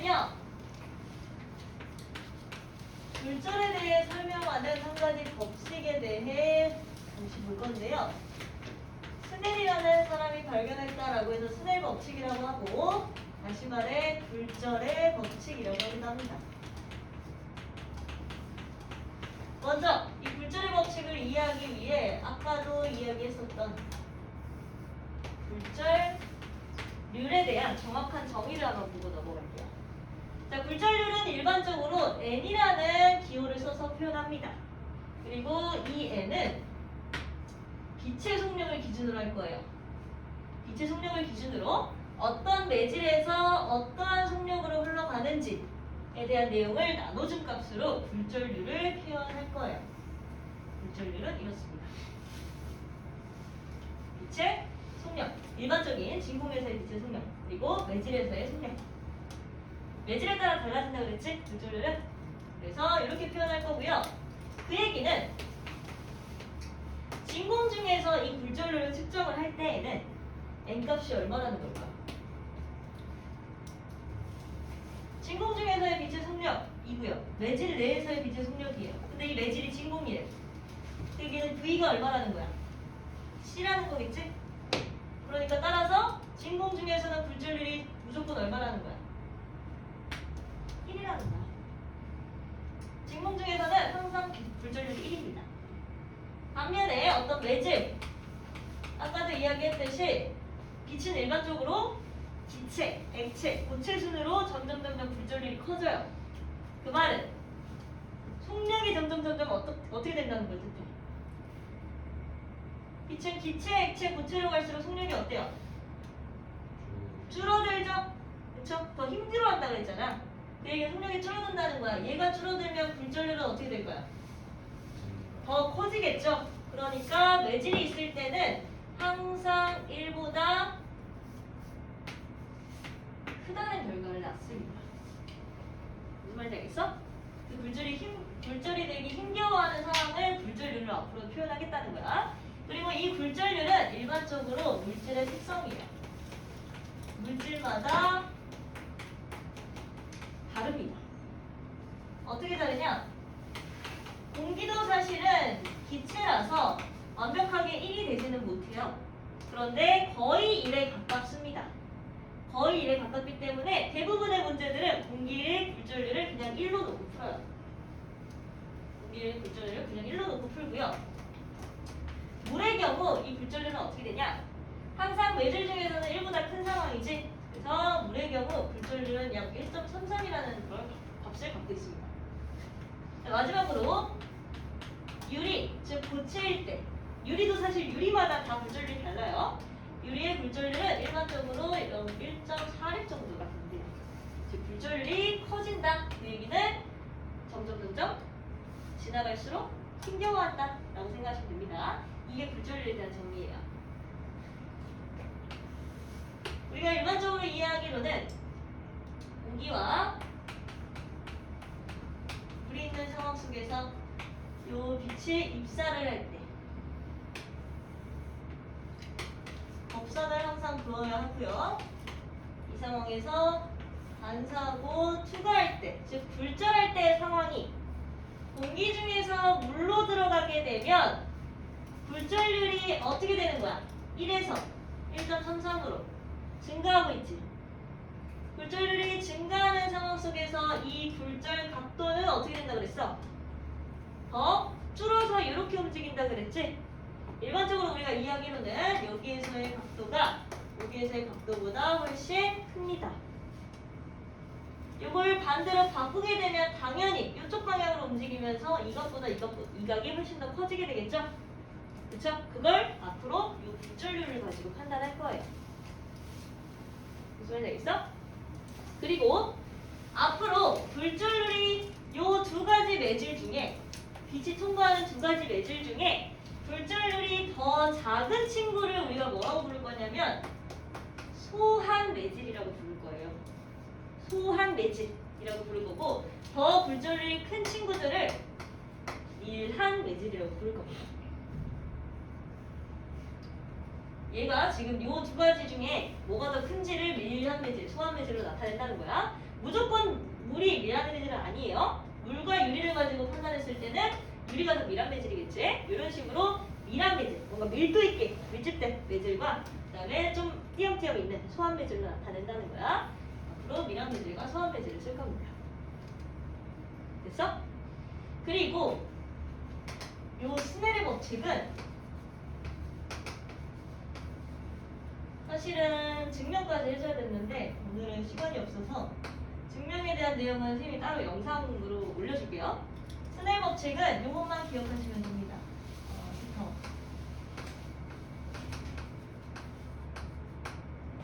이번에는요. 굴절에 대해 설명하는 한 가지 법칙에 대해 잠시 볼 건데요. 스넬이라는 사람이 발견했다라고 해서 스넬 법칙이라고 하고, 다시 말해 굴절의 법칙이라고 하기도 합니다. 먼저 이 굴절의 법칙을 이해하기 위해 아까도 이야기했었던 굴절률에 대한 정확한 정의를 한번 보고 넘어갈게요. 자, 굴절률은 일반적으로 n이라는 기호를 써서 표현합니다. 그리고 이 n은 빛의 속력을 기준으로 할 거예요. 빛의 속력을 기준으로 어떤 매질에서 어떠한 속력으로 흘러가는지에 대한 내용을 나눠준 값으로 굴절률을 표현할 거예요. 굴절률은 이렇습니다. 빛의 속력, 일반적인 진공에서의 빛의 속력, 그리고 매질에서의 속력. 매질에 따라 달라진다고 그랬지? 굴절률은? 그래서 이렇게 표현할 거고요. 그 얘기는 진공 중에서 이 굴절률을 측정을 할 때에는 n값이 얼마라는 걸까? 진공 중에서의 빛의 속력이고요. 매질 내에서의 빛의 속력이에요. 근데 이 매질이 진공이래. 여기는 V가 얼마라는 거야? C라는 거겠지? 그러니까 따라서 진공 중에서는 굴절률이 무조건 얼마라는 거야? 1이라는 거야. 진공 중에서는 항상 굴절률이 1입니다. 반면에 어떤 매질, 아까도 이야기했듯이 빛은 일반적으로 기체, 액체, 고체 순으로 점점 굴절률이 커져요. 그 말은 속력이 점점 어떻게 된다는 거죠? 빛은 기체, 액체, 고체로 갈수록 속력이 어때요? 줄어들죠? 그쵸? 더 힘들어한다고 했잖아. 그 얘기는 속력이 줄어든다는 거야. 얘가 줄어들면 굴절률은 어떻게 될 거야? 더 커지겠죠? 그러니까 매질이 있을 때는 항상 1보다 크다는 결과를 낳습니다. 무슨 말인지 알겠어? 그 굴절이 되기 힘겨워하는 상황을 굴절률로 앞으로 표현하겠다는 거야. 그리고 이 굴절률은 일반적으로 물질의 특성이에요. 물질마다 다릅니다. 어떻게 다르냐? 공기도 사실은 기체라서 완벽하게 1이 되지는 못해요. 그런데 거의 1에 가깝습니다. 거의 1에 가깝기 때문에 대부분의 문제들은 공기의 굴절률을 그냥 1로 놓고 풀어요. 공기의 굴절률을 그냥 1로 놓고 풀고요. 물의 경우 이 굴절률은 어떻게 되냐? 항상 매질 중에서는 1보다 큰 상황이지. 그래서 물의 경우 굴절률은 약 1.33이라는 그런 값을 갖고 있습니다. 자, 마지막으로 유리, 즉 고체일 때, 유리도 사실 유리마다 다 굴절률이 달라요. 유리의 굴절률은 일반적으로 1.46 정도가 됩니다. 즉 굴절률이 커진다. 그 얘기는 점점 지나갈수록 힘겨워한다 라고 생각하시면 됩니다. 이게 굴절률에 대한 정의예요. 우리가 일반적으로 이해하기로는 공기와 물이 있는 상황 속에서 요 빛이 입사를 할 때 법선을 항상 그어야 하고요. 이 상황에서 반사하고 투과할 때, 즉 굴절할 때의 상황이 공기 중에서 물로 들어가게 되면 굴절률이 어떻게 되는 거야? 1에서 1.33으로 증가하고 있지. 굴절률이 증가하는 상황 속에서 이 굴절 각도는 어떻게 된다 그랬어? 더 줄어서 이렇게 움직인다 그랬지? 일반적으로 우리가 이야기로는 여기에서의 각도가 여기에서의 각도보다 훨씬 큽니다. 이걸 반대로 바꾸게 되면 당연히 이쪽 방향으로 움직이면서 이것보다 이 각이 훨씬 더 커지게 되겠죠? 그쵸? 그걸 앞으로 이 굴절률을 가지고 판단할 거예요. 무슨 말인지 알겠어? 그리고 앞으로 굴절률이 요 두 가지 매질 중에 빛이 통과하는 두 가지 매질 중에 굴절률이 더 작은 친구를 우리가 뭐라고 부를 거냐면 소한 매질이라고 부를 거예요. 소한 매질이라고 부를 거고 더 굴절률이 큰 친구들을 밀한 매질이라고 부를 겁니다. 얘가 지금 요 두 가지 중에 뭐가 더 큰지를 밀한 매질, 소한 매질로 나타낸다는 거야. 무조건 물이 밀안 매질은 아니에요. 물과 유리를 가지고 판단했을 때는 유리가 더 밀안 매질이겠지. 이런 식으로 밀안 매질, 뭔가 밀도 있게 밀집된 매질과 그다음에 좀 띄엄띄엄 있는 소환 매질로 나타낸다는 거야. 앞으로 밀안 매질과 소환 매질을 쓸 겁니다. 됐어? 그리고 요 스넬의 법칙은 사실은 증명까지 해줘야 됐는데 오늘은 시간이 없어서 증명에 대한 내용은 선생님이 따로 영상으로 올려줄게요. 스넬 법칙은 요것만 기억하시면 됩니다.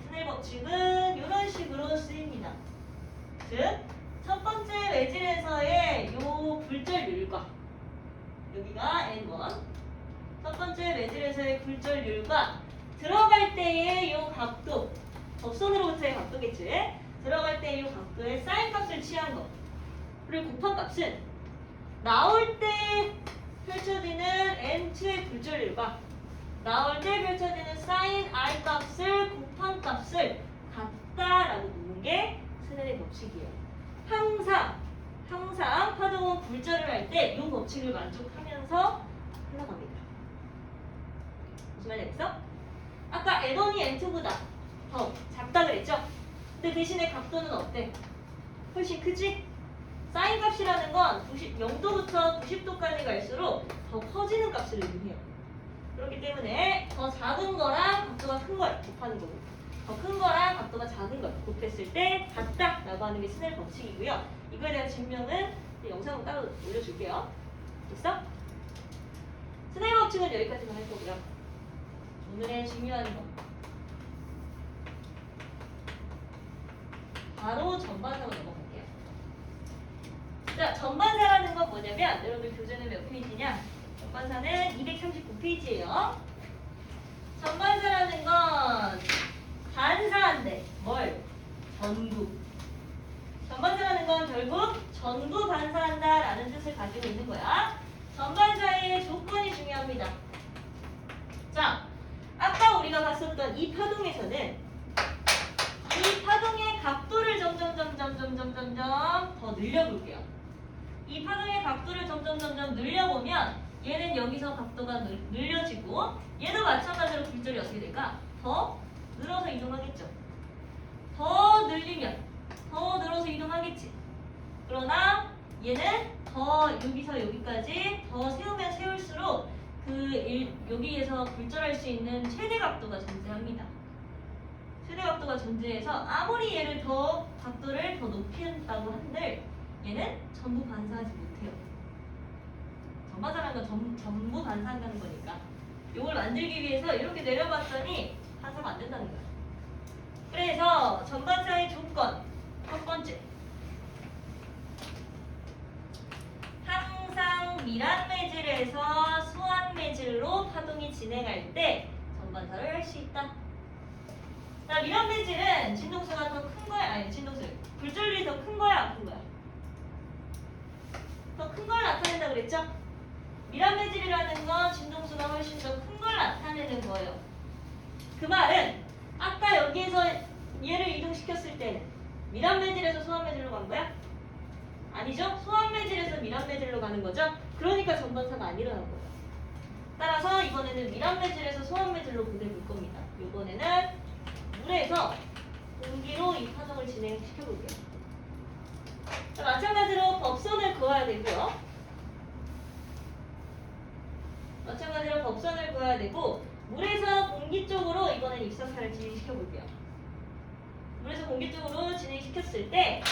스넬 법칙은 이런 식으로 쓰입니다. 즉, 첫 번째 매질에서의 요 굴절률과 여기가 N1 첫 번째 매질에서의 굴절률과 들어갈 때의 요 각도 접선으로부터의 각도겠지. 들어갈 때의 요 각도의 사인 값을 취한 거를 곱한 값은 나올 때 펼쳐지는 N2의 굴절률과 나올 때 펼쳐지는 사인 R 값을 곱한 값을 같다라고 보는 게 스넬의 법칙이에요. 항상 파동은 굴절을 할 때 이 법칙을 만족하면서 흘러갑니다. 무슨 말인지 알겠어? 아까 N1이 N2보다 더 작다 그랬죠? 근데 대신에 각도는 어때? 훨씬 크지? 사인 값이라는 건 0도부터 90도까지 갈수록 더 커지는 값을 의미해요. 그렇기 때문에 더 작은 거랑 각도가 큰 걸 곱하는 거고 더 큰 거랑 각도가 작은 걸 곱했을 때 같다라고 하는 게 스넬 법칙이고요. 이거에 대한 증명은 영상으로 따로 올려줄게요. 됐어? 스넬 법칙은 여기까지만 할 거고요. 오늘의 중요한 거 바로 전반사로 넘어갈게요. 자, 전반사라는 건 뭐냐면 여러분들 교재는 몇 페이지냐? 전반사는 239페이지예요. 전반사라는 건 반사한데 뭘? 전부. 전반사라는 건 결국 전부 반사한다라는 뜻을 가지고 있는 거야. 전반사의 조건이 중요합니다. 자, 아까 우리가 봤었던 이 파동에서는 이 파동의 각도를 점점 더 늘려볼게요. 이 파동의 각도를 점점 늘려보면 얘는 여기서 각도가 늘려지고 얘도 마찬가지로 굴절이 어떻게 될까? 더 늘어서 이동하겠죠. 더 늘리면 더 늘어서 이동하겠지. 그러나 얘는 더 여기서 여기까지 더 세우면 세울수록 여기에서 굴절할 수 있는 최대 각도가 존재합니다. 최대 각도가 존재해서 아무리 얘를 각도를 더 높인다고 한들 얘는 전부 반사하지 못해요. 전반사라는 건 전부 반사한다는 거니까 이걸 만들기 위해서 이렇게 내려봤더니 반사가 안 된다는 거야. 그래서 전반사의 조건 첫 번째, 항상 밀안 매질에서 소환 매질로 파동이 진행할 때 전반사를 할 수 있다. 자, 밀안 매질은 진동수가 더 큰 거야? 아니, 굴절률이 더 큰 거야? 안 큰 거야? 더 큰 걸 나타낸다 그랬죠? 밀안 매질이라는 건 진동수가 훨씬 더 큰 걸 나타내는 거예요. 그 말은 아까 여기에서 얘를 이동시켰을 때는 밀안 매질에서 소환 매질로 간 거야? 아니죠? 소환 매질에서 밀안 매질로 가는 거죠? 그러니까 전반사가 안 일어난 거예요. 따라서 이번에는 밀안 매질에서 소환 매질로 보내볼 겁니다. 이번에는 물에서 공기로 이 파동을 진행시켜 볼게요. 자, 마찬가지로 법선을 그어야 되고요. 물에서 공기 쪽으로 이번엔 입사사를 진행시켜 볼게요. 물에서 공기 쪽으로 진행시켰을 때,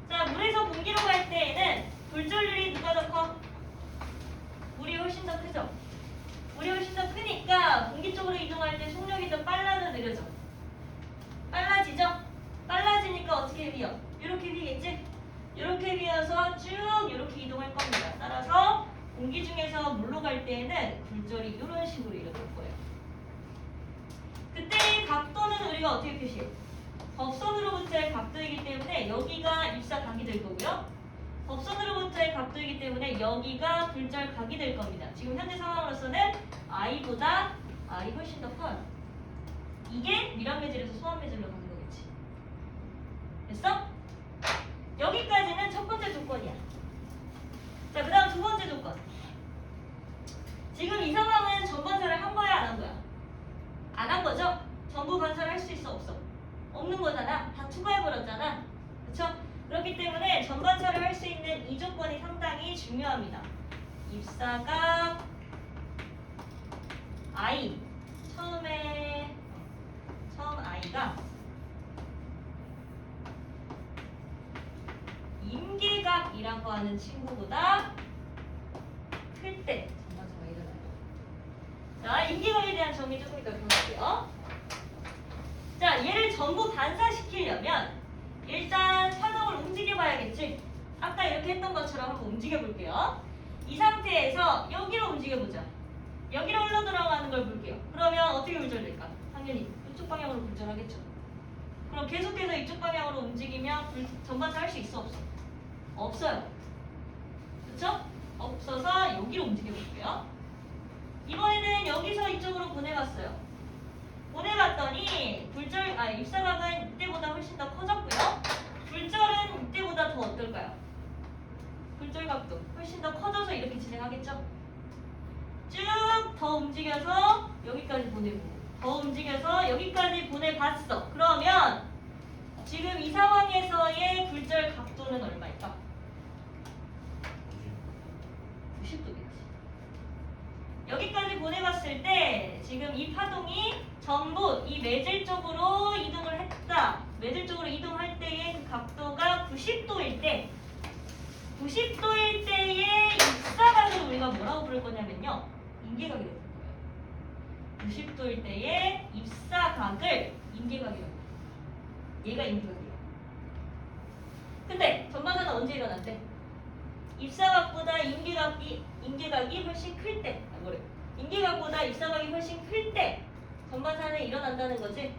자, 물에서 공기로 갈 때에는 굴절률이 누가 더 커? 물이 훨씬 더 크죠? 물이 훨씬 더 크니까 공기 쪽으로 이동할 때 속력이 더 빨라져 느려져? 빨라지죠? 빨라지니까 어떻게 휘어? 이렇게 휘겠지? 이렇게 휘어서 쭉 이렇게 이동할 겁니다. 따라서 공기 중에서 물로 갈 때에는 굴절이 이런 식으로 일어날 거예요. 그때의 각도는 우리가 어떻게 표시해? 법선으로부터의 각도이기 때문에 여기가 입사각이 될 거고요. 법선으로부터의 각도이기 때문에 여기가 굴절각이 될 겁니다. 지금 현재 상황으로서는 I보다 R이 훨씬 더 커요. 이게 밀안 매질에서 소환 매질로 가는 거겠지. 됐어? 없는 거잖아. 다 투과해버렸잖아. 그쵸? 그렇기 때문에 전반사를 할 수 있는 이 조건이 상당히 중요합니다. 입사각 I 처음 I가 임계각이라고 하는 친구보다 클 때 전반사가 일어나요. 자, 임계각에 대한 정리 조금 이따 볼게요. 자, 얘를 전부 반사시키려면 일단 파동을 움직여 봐야겠지. 아까 이렇게 했던 것처럼 한번 움직여 볼게요. 이 상태에서 여기로 움직여 보자. 여기로 흘러 들어가는 걸 볼게요. 그러면 어떻게 굴절될까? 당연히 이쪽 방향으로 굴절하겠죠. 그럼 계속해서 이쪽 방향으로 움직이면 전반사 할 수 있어 없어? 없어요. 그쵸? 없어서 여기로 움직여 볼게요. 이번에는 여기서 이쪽으로 보내봤어요. 보내봤더니 입사각은 이때보다 훨씬 더 커졌고요. 굴절은 이때보다 더 어떨까요? 굴절각도 훨씬 더 커져서 이렇게 진행하겠죠? 쭉 더 움직여서 여기까지 보내고 더 움직여서 여기까지 보내봤어. 그러면 지금 이 상황에서의 굴절 각도는 얼마일까? 90도겠지. 여기까지 보내봤을 때 지금 이 파동이 전부 이 매질 쪽으로 이동을 했다. 매질 쪽으로 이동할 때의 그 각도가 90도일 때 90도일 때의 입사각을 우리가 뭐라고 부를 거냐면요. 임계각이라고 부를 거예요. 90도일 때의 입사각을 임계각이라고 해요. 얘가 임계각이에요. 근데 전반사는 언제 일어난대? 입사각보다 임계각이 훨씬 클 때, 임계각보다 입사각이 훨씬 클 때 전반사는 일어난다는 거지.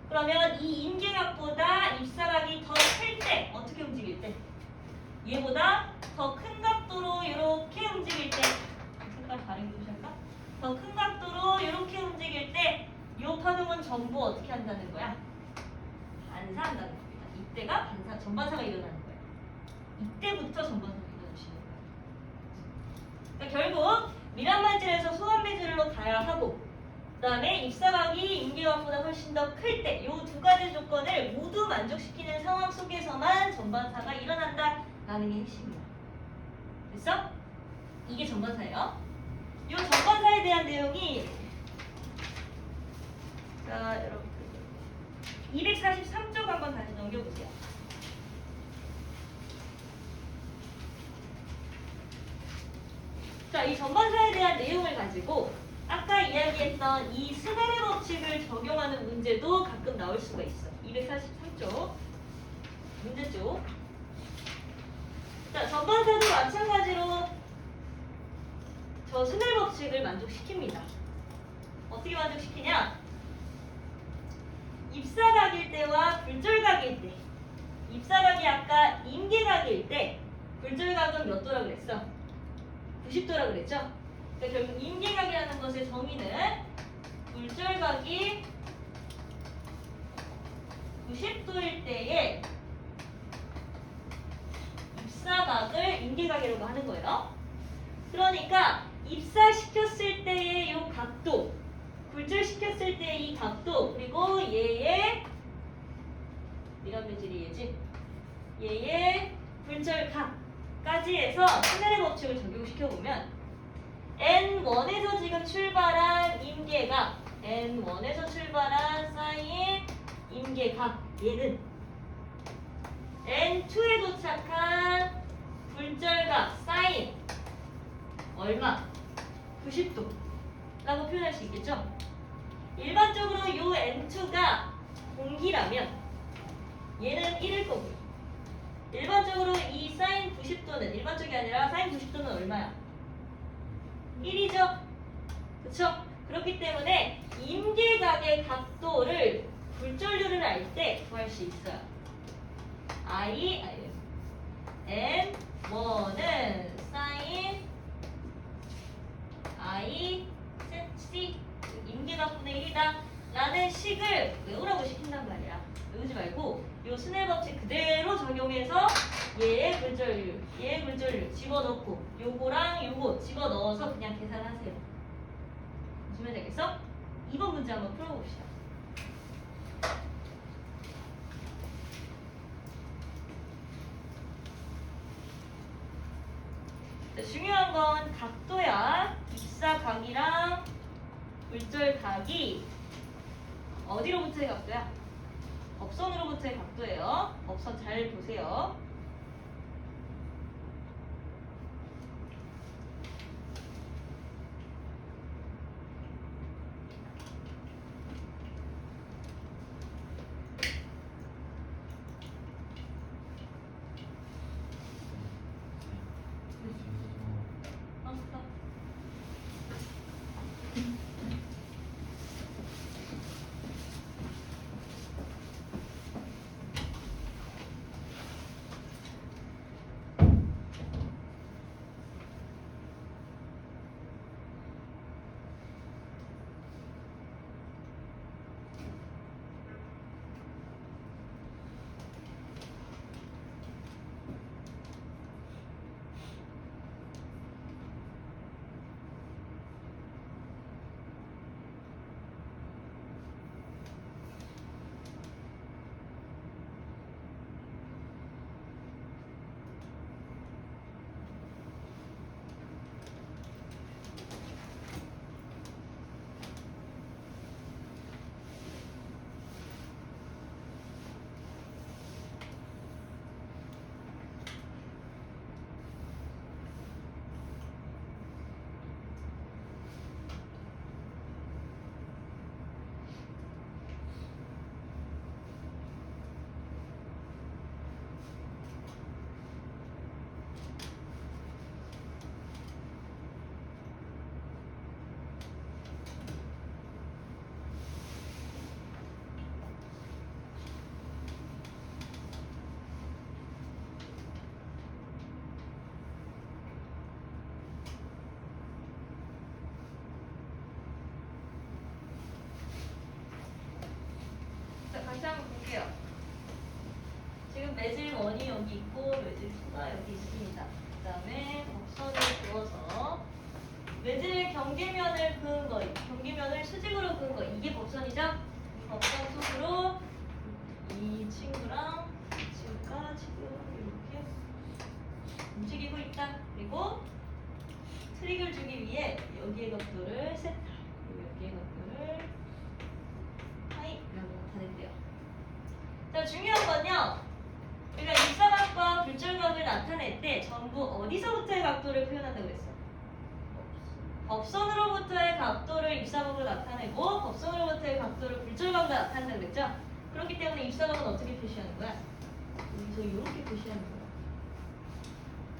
그러면 이 임계각보다 입사각이 더 클 때 어떻게 움직일 때? 얘보다 더 큰 각도로 이렇게 움직일 때, 색깔 다른 게 할까? 더 큰 각도로 이렇게 움직일 때, 이 파동은 전부 어떻게 한다는 거야? 반사한다는 겁니다. 이때가 전반사가 일어나는 거예요. 이때부터 전반사가 일어나시는 거예요. 그러니까 결국 미란만질에서 소환매질로 가야 하고, 그다음에 입사각이 임계각보다 훨씬 더 클 때, 이 두 가지 조건을 모두 만족시키는 상황 속에서만 전반사가 일어난다라는 게 핵심이야. 됐어? 이게 전반사예요. 이 전반사에 대한 내용이 자, 여러분 243쪽 한번 다시 넘겨보세요. 자, 이 전반사에 대한 내용을 가지고 아까 이야기했던 이 스네르 법칙을 적용하는 문제도 가끔 나올 수가 있어. 243쪽 문제쪽. 자, 전반사도 마찬가지로 저 스네르 법칙을 만족시킵니다. 어떻게 만족시키냐? 입사각일 때와 굴절각일 때, 입사각이 아까 임계각일 때 굴절각은 몇 도라 그랬어? 90도라 그랬죠? 그러니까 결국 임계각이라는 것의 정의는 굴절각이 90도일 때에 입사각을 임계각이라고 하는 거예요. 그러니까 입사시켰을 때의 이 각도, 굴절시켰을 때의 이 각도, 그리고 얘의 미란매질이 얘지? 얘의 굴절각까지 해서 스네르 법칙을 적용시켜보면 N1에서 지금 출발한 임계각, N1에서 출발한 사인 임계각, 얘는 N2에 도착한 굴절각, 사인 얼마? 90도 라고 표현할 수 있겠죠? 일반적으로 이 N2가 공기라면 얘는 1일 거고요. 일반적으로 이 사인 90도는 일반적이 아니라 사인 90도는 얼마야? 1이죠? 그쵸? 그렇기 때문에 임계각의 각도를 굴절률을 알 때 구할 수 있어요. N1은 사인 I C 임계각분의 1이다 라는 식을 외우라고 시킨단 말이야. 외우지 말고 요 스네르 법칙 그대로 적용해서 얘의 굴절률 집어넣고 요거랑 요거 집어넣어서 그냥 계산하세요. 보시면 되겠어? 2번 문제 한번 풀어봅시다. 자, 중요한 건 각도야. 입사각이랑 굴절각이 어디로부터의 각도야? 법선으로부터의 각도예요. 법선 잘 보세요. 다시 한번 볼게요. 지금 매질 1이 여기 있고 매질 2가 여기 있습니다. 그 다음에 곡선을 그어서 매질 경계면을 그은 거, 경계면을 수직으로 그은 거, 이게 법선이죠? 이 법선 속으로 이 친구랑 이 친구가 지금 이렇게 움직이고 있다. 그리고 트릭을 주기 위해 여기의 각도를 세타, 여기의 각도를 파이라고 나타낸대요. 자, 중요한 건요. 우리가 입사각과 굴절각을 나타낼 때 전부 어디서부터의 각도를 표현한다고 그랬어? 법선으로부터의 각도를 입사각으로 나타내고 법선으로부터의 각도를 굴절각으로 나타낸다고 그랬죠? 그렇기 때문에 입사각은 어떻게 표시하는 거야? 여기서 이렇게 표시하는 거야.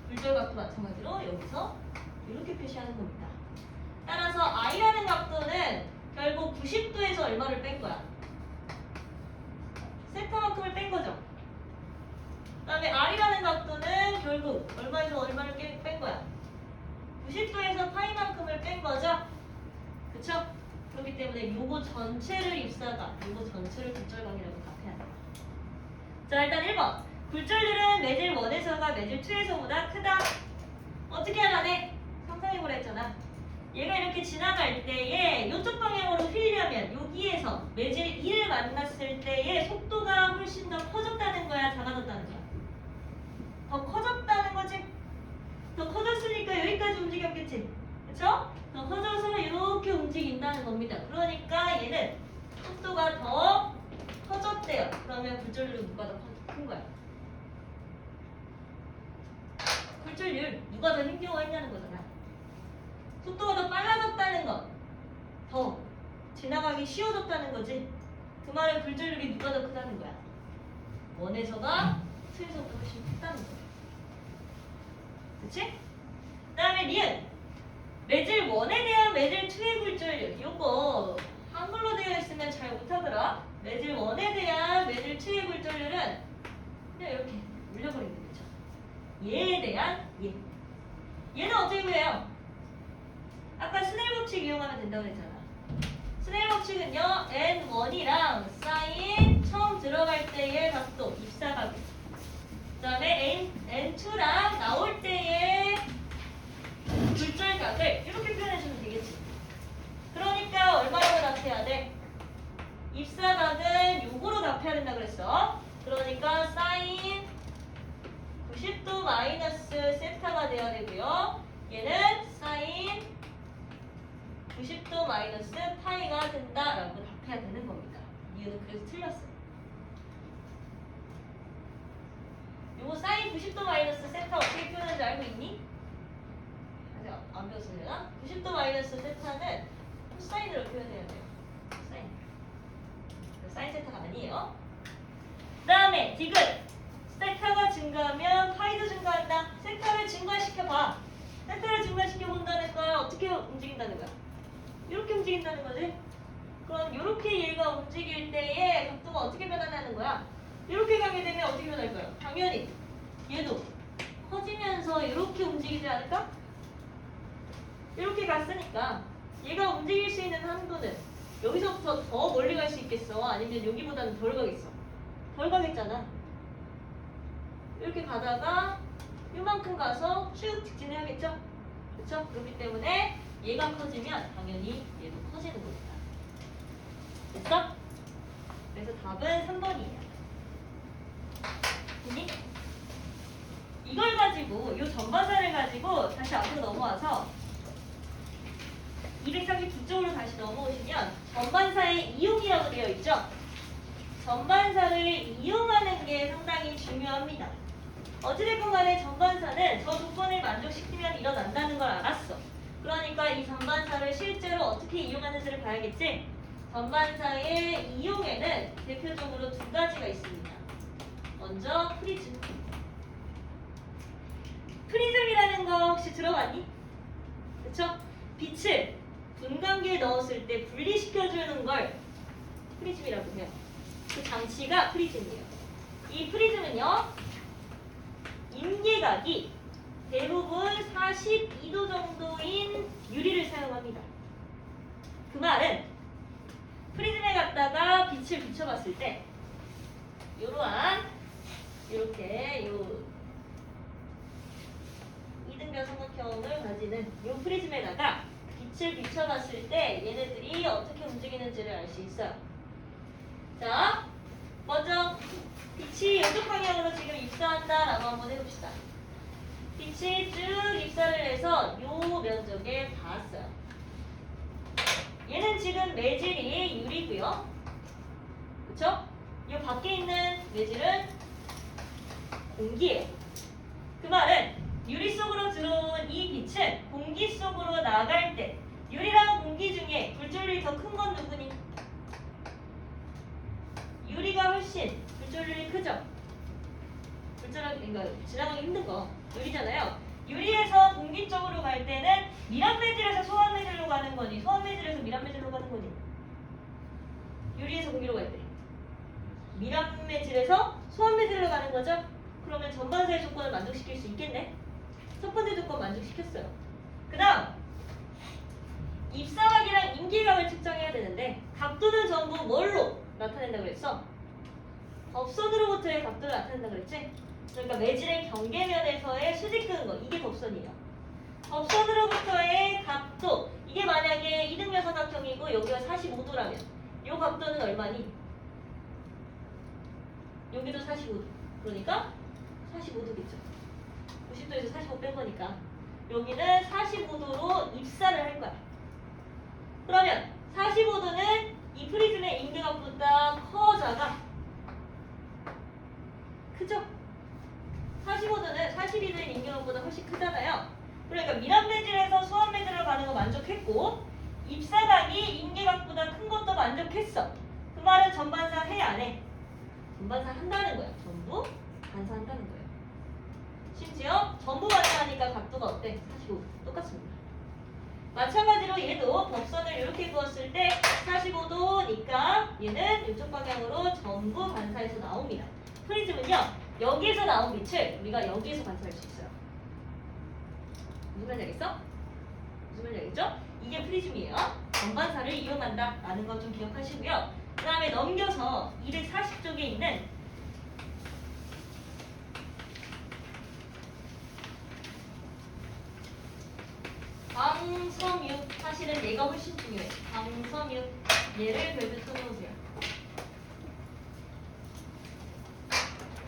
굴절각도 마찬가지로 여기서 이렇게 표시하는 겁니다. 따라서 I라는 각도는 결국 90도에서 얼마를 뺀 거야? 세타만큼을 뺀 거죠. 그 다음에 R이라는 각도는 결국 얼마에서 얼마를 뺀 거야? 90도에서 파이만큼을 뺀 거죠. 그쵸? 그렇기 때문에 요거 전체를 입사각, 요거 전체를 굴절각이라고 답해야 돼요. 자, 일단 1번. 굴절들은 매질 1에서가 매질 2에서보다 크다. 어떻게 하라네? 상상해보라 했잖아. 얘가 이렇게 지나갈 때에 이쪽 방향으로 휘려면 여기에서 매질 2를 만났을 때의 속도가 훨씬 더 커졌다는 거야, 작아졌다는 거야? 더 커졌다는 거지? 더 커졌으니까 여기까지 움직였겠지? 그쵸? 더 커져서 이렇게 움직인다는 겁니다. 그러니까 얘는 속도가 더 커졌대요. 그러면 굴절률은 누가 더 큰 거야? 굴절률 누가 더 힘겨워했냐는 거잖아. 속도가 더 빨라졌다는 것, 더 지나가기 쉬워졌다는 거지. 그 말은 굴절률이 누가 더 크다는 거야? 1에서가 2에서보다 훨씬 크다는 거야. 그치? 그 다음에 니은 매질 1에 대한 매질 2의 굴절률. 이거 한글로 되어 있으면 잘 못하더라. 매질 1에 대한 매질 2의 굴절률은 그냥 이렇게 올려버리면 되죠. 얘에 대한 얘. 얘는 어떻게 구해요? 아까 스넬 법칙 이용하면 된다고 했잖아. 스넬 법칙은요, N1이랑 사인 처음 들어갈 때의 각도, 입사각. 그 다음에 N2랑 나올 때의 굴절각을 이렇게 표현해주면 되겠지. 그러니까 얼마라고 답해야 돼? 입사각은 요거로 답해야 된다 그랬어. 그러니까 사인 90도 마이너스 세타가 돼야 되고요. 얘는 사인 90도 마이너스 파이가 된다라고 답해야 되는 겁니다. 이유는 그래서 틀렸어요. 요거 사인 90도 마이너스 세타 어떻게 표현하는지 알고 있니? 아직 안 배웠으려나? 90도 마이너스 세타는 코사인으로 표현해야 돼요. 코사인. 사인 세타가 아니에요. 그 다음에 디귿. 세타가 증가하면 파이도 증가한다. 세타를 증가시켜봐. 세타를 증가시켜본다는 건 어떻게 움직인다는 거야? 이렇게 움직인다는 거지. 그럼 이렇게 얘가 움직일 때에 각도가 어떻게 변화하는 거야? 이렇게 가게 되면 어떻게 변할 거야? 당연히 얘도 커지면서 이렇게 움직이지 않을까? 이렇게 갔으니까 얘가 움직일 수 있는 한도는 여기서부터 더 멀리 갈 수 있겠어? 아니면 여기보다는 덜 가겠어? 덜 가겠잖아. 이렇게 가다가 이만큼 가서 쭉 직진해야겠죠? 그렇죠? 그렇기 때문에 얘가 커지면 당연히 얘도 커지는 겁니다. 됐어? 그래서 답은 3번이에요. 됐니? 이걸 가지고 이 전반사를 가지고 다시 앞으로 넘어와서 239쪽으로 다시 넘어오시면 전반사의 이용이라고 되어 있죠? 전반사를 이용하는 게 상당히 중요합니다. 어찌됐건 간에 전반사는 저 조건을 만족시키면 일어난다는 걸 알았어. 그러니까 이 전반사를 실제로 어떻게 이용하는지를 봐야겠지? 전반사의 이용에는 대표적으로 두 가지가 있습니다. 먼저 프리즘. 프리즘이라는 거 혹시 들어봤니? 그쵸? 빛을 분광기에 넣었을 때 분리시켜주는 걸 프리즘이라고 해요. 그 장치가 프리즘이에요. 이 프리즘은요, 임계각이 대부분 42도 정도인 유리를 사용합니다. 그 말은 프리즘에 갖다가 빛을 비춰봤을 때 이러한 이렇게 요 이등변 삼각형을 가지는 이 프리즘에다가 빛을 비춰봤을 때 얘네들이 어떻게 움직이는지를 알 수 있어요. 자, 먼저 빛이 이쪽 방향으로 지금 입사한다라고 한번 해봅시다. 빛이 쭉 입사를 해서 요 면적에 닿았어요. 얘는 지금 매질이 유리고요. 그쵸? 요 밖에 있는 매질은 공기예요. 그 말은 유리 속으로 들어온 이 빛은 공기 속으로 나갈 때 유리랑 공기 중에 굴절률이 더 큰 건 누구니? 유리가 훨씬 굴절률이 크죠? 그러니까 지나가기 힘든 거 유리잖아요. 유리에서 공기 쪽으로 갈 때는 미란 매질에서 소환 매질로 가는 거니 소환 매질에서 미란 매질로 가는 거니? 유리에서 공기로 갈 때 미란 매질에서 소환 매질로 가는 거죠? 그러면 전반사의 조건을 만족시킬 수 있겠네? 첫 번째 조건 만족시켰어요. 그 다음 입사각이랑 임계각을 측정해야 되는데 각도는 전부 뭘로 나타낸다고 그랬어? 법선으로부터의 각도를 나타낸다고 그랬지? 그러니까 매질의 경계면에서의 수직 끄는 거 이게 법선이에요. 법선으로부터의 각도 이게 만약에 이등변 삼각형이고 여기가 45도라면 이 각도는 얼마니? 여기도 45도. 그러니까 45도겠죠. 90도에서 45 뺀 거니까 여기는 45도로 입사를 할 거야. 그러면 45도는 이 프리즘의 임계각보다 커져가 크죠? 45도는 42도의 임계각보다 훨씬 크잖아요. 그러니까 미란 매질에서 소환 매질로 가는 거 만족했고 입사각이 임계각보다 큰 것도 만족했어. 그 말은 전반사 해 안 해? 전반사 한다는 거야. 전부 반사한다는 거예요. 심지어 전부 반사하니까 각도가 어때? 45도. 똑같습니다. 마찬가지로 얘도 법선을 이렇게 그었을 때 45도니까 얘는 이쪽 방향으로 전부 반사해서 나옵니다. 프리즘은요. 여기에서 나온 빛을 우리가 여기에서 관찰할 수 있어요. 무슨 말인지 알겠어? 무슨 말인지 알겠죠? 이게 프리즘이에요. 전반사를 이용한다 라는 거 좀 기억하시고요. 그 다음에 넘겨서 240쪽에 있는 광섬유 사실은 얘가 훨씬 중요해. 광섬유 얘를 별표 써놓으세요.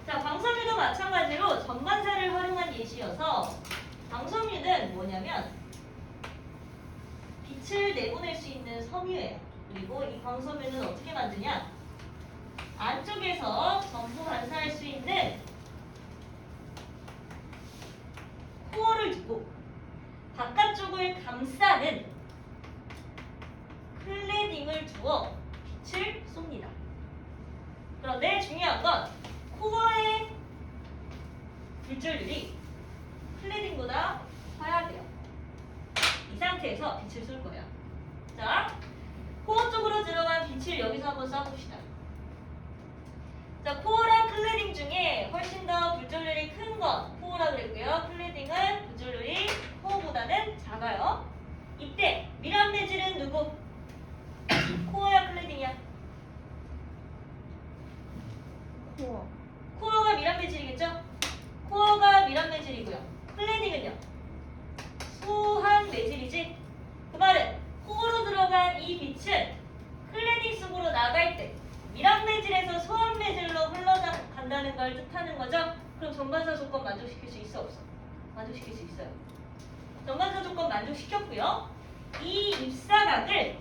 자, 광섬유도 마찬가지로 전반사를 활용한 예시여서 광섬유는 뭐냐면 빛을 내보낼 수 있는 섬유예요. 그리고 이 광섬유는 어떻게 만드냐? 안쪽에서 전부 반사할 수 있는 코어를 두고 바깥쪽을 감싸는 클레딩을 두어 빛을 쏩니다. 그런데 중요한 건 코어의 불전율이 클레딩보다 커야 돼요. 이 상태에서 빛을 쏠 거예요. 자, 코어 쪽으로 들어간 빛을 여기서 한번 쏴봅시다. 자, 코어랑 클레딩 중에 훨씬 더 불전율이 큰 건 코어라 그랬고요. 클레딩은 불전율이 코어보다는 작아요. 이때 미란 매질은 누구? 코어야 클레딩이야? 코어. 코어가 미란 매질이겠죠? 코어가 미란 매질이고요. 클레딩은요? 소한 매질이지? 그 말은 코어로 들어간 이 빛은 클레딩 속으로 나갈 때 미란 매질에서 소한 매질로 흘러간다는 걸 뜻하는 거죠? 그럼 전반사 조건 만족시킬 수 있어 없어? 만족시킬 수 있어요. 전반사 조건 만족시켰고요. 이 입사각을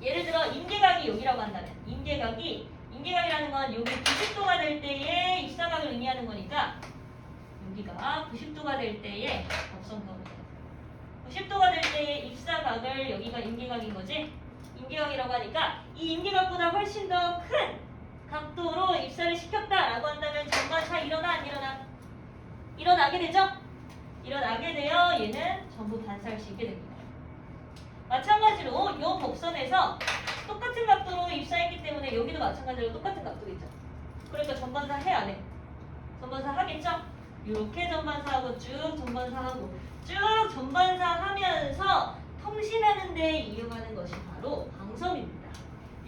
예를 들어 임계각이 여기라고 한다면 임계각이라는 건 여기 90도가 될 때의 입사각을 의미하는 거니까 여기가 90도가 될 때의 접선각을 90도가 될 때의 입사각을 여기가 임계각인 거지. 임계각이라고 하니까 이 임계각보다 훨씬 더 큰 각도로 입사를 시켰다라고 한다면 전반사 일어나 안 일어나? 일어나게 되죠? 일어나게 되어 얘는 전부 반사할 수 있게 됩니다. 마찬가지로 이 곡선에서 똑같은 각도로 입사했기 때문에 여기도 마찬가지로 똑같은 각도겠죠. 그러니까 전반사 해 안 해? 전반사 하겠죠? 이렇게 전반사하고 쭉 전반사하고 쭉 전반사하면서 통신하는 데 이용하는 것이 바로 광섬입니다.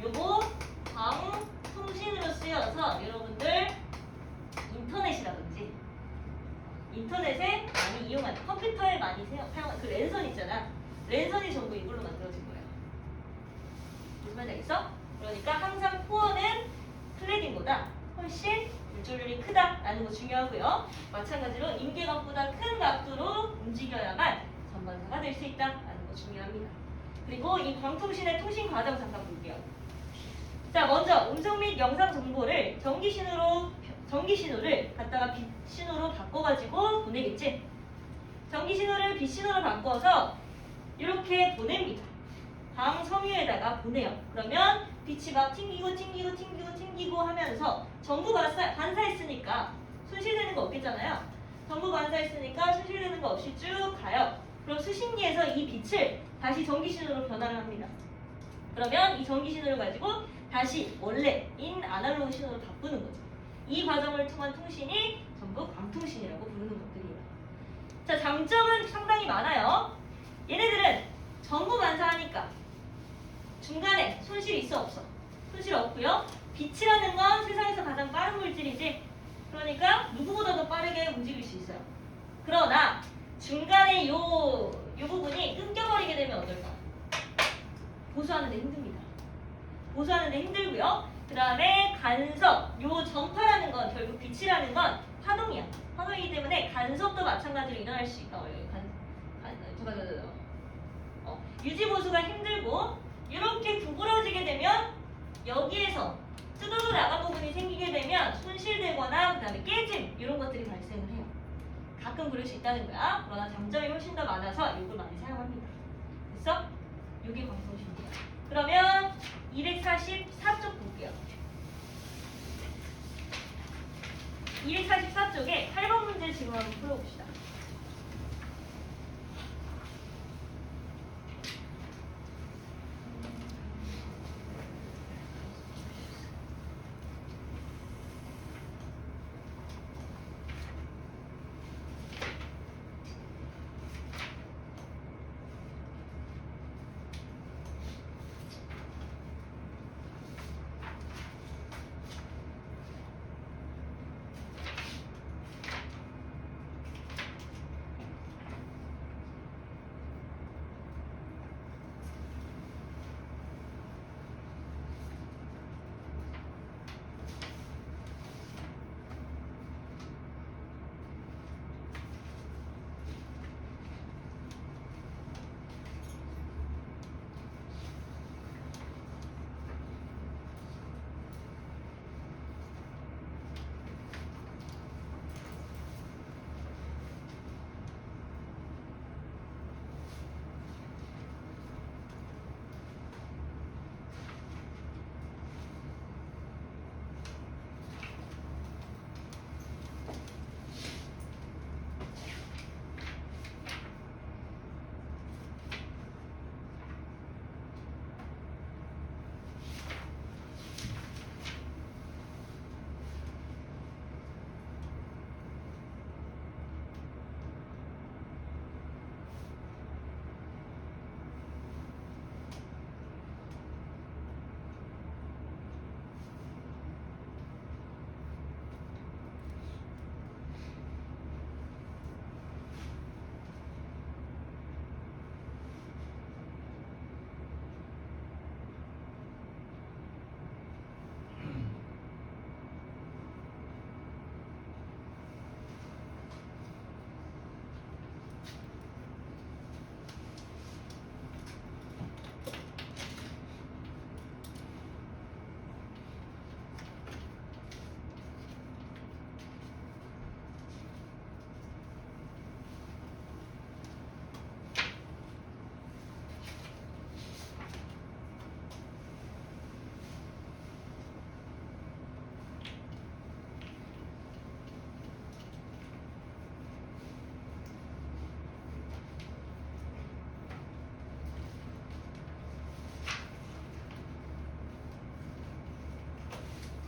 요거 광통신으로 쓰여서 여러분들 인터넷이라든지 인터넷에 많이 이용하는 컴퓨터에 많이 사용하는 그 랜선 있잖아. 랜선이 전부 이걸로 만들어진 거예요. 무슨 말인지 알겠어? 그러니까 항상 코어는 클레딩보다 훨씬 물줄률이 크다라는 거 중요하고요. 마찬가지로 임계각보다 큰 각도로 움직여야만 전반사가 될 수 있다라는 거 중요합니다. 그리고 이 광통신의 통신 과정 잠깐 볼게요. 자, 먼저 음성 및 영상 정보를 전기 신호를 갖다가 빛 신호로 바꿔가지고 보내겠지. 전기 신호를 빛 신호로 바꿔서 이렇게 보냅니다. 광섬유에다가 보내요. 그러면 빛이 막 튕기고 하면서 전부 반사했으니까 손실되는 거 없겠잖아요. 전부 반사했으니까 손실되는 거 없이 쭉 가요. 그럼 수신기에서 이 빛을 다시 전기 신호로 변화를 합니다. 그러면 이 전기 신호를 가지고 다시 원래인 아날로그 신호로 바꾸는 거죠. 이 과정을 통한 통신이 전부 광통신이라고 부르는 것들이에요. 자, 장점은 상당히 많아요. 얘네들은 전부 반사하니까 중간에 손실이 있어 없어? 손실 없고요. 빛이라는 건 세상에서 가장 빠른 물질이지. 그러니까 누구보다 더 빠르게 움직일 수 있어요. 그러나 중간에 요 부분이 끊겨버리게 되면 어떨까? 보수하는 데 힘듭니다. 보수하는 데 힘들고요. 그 다음에 간섭, 요 전파라는 건 결국 빛이라는 건 파동이야. 파동이기 때문에 간섭도 마찬가지로 일어날 수 있다. 유지 보수가 힘들고 이렇게 구부러지게 되면 여기에서 뜯어져 나간 부분이 생기게 되면 손실되거나 그 다음에 깨짐 이런 것들이 발생을 해요. 가끔 그럴 수 있다는 거야. 그러나 장점이 훨씬 더 많아서 이걸 많이 사용합니다. 됐어? 이게 광통신이야. 그러면 244쪽 볼게요. 244쪽에 8번 문제 지금 한번 풀어봅시다.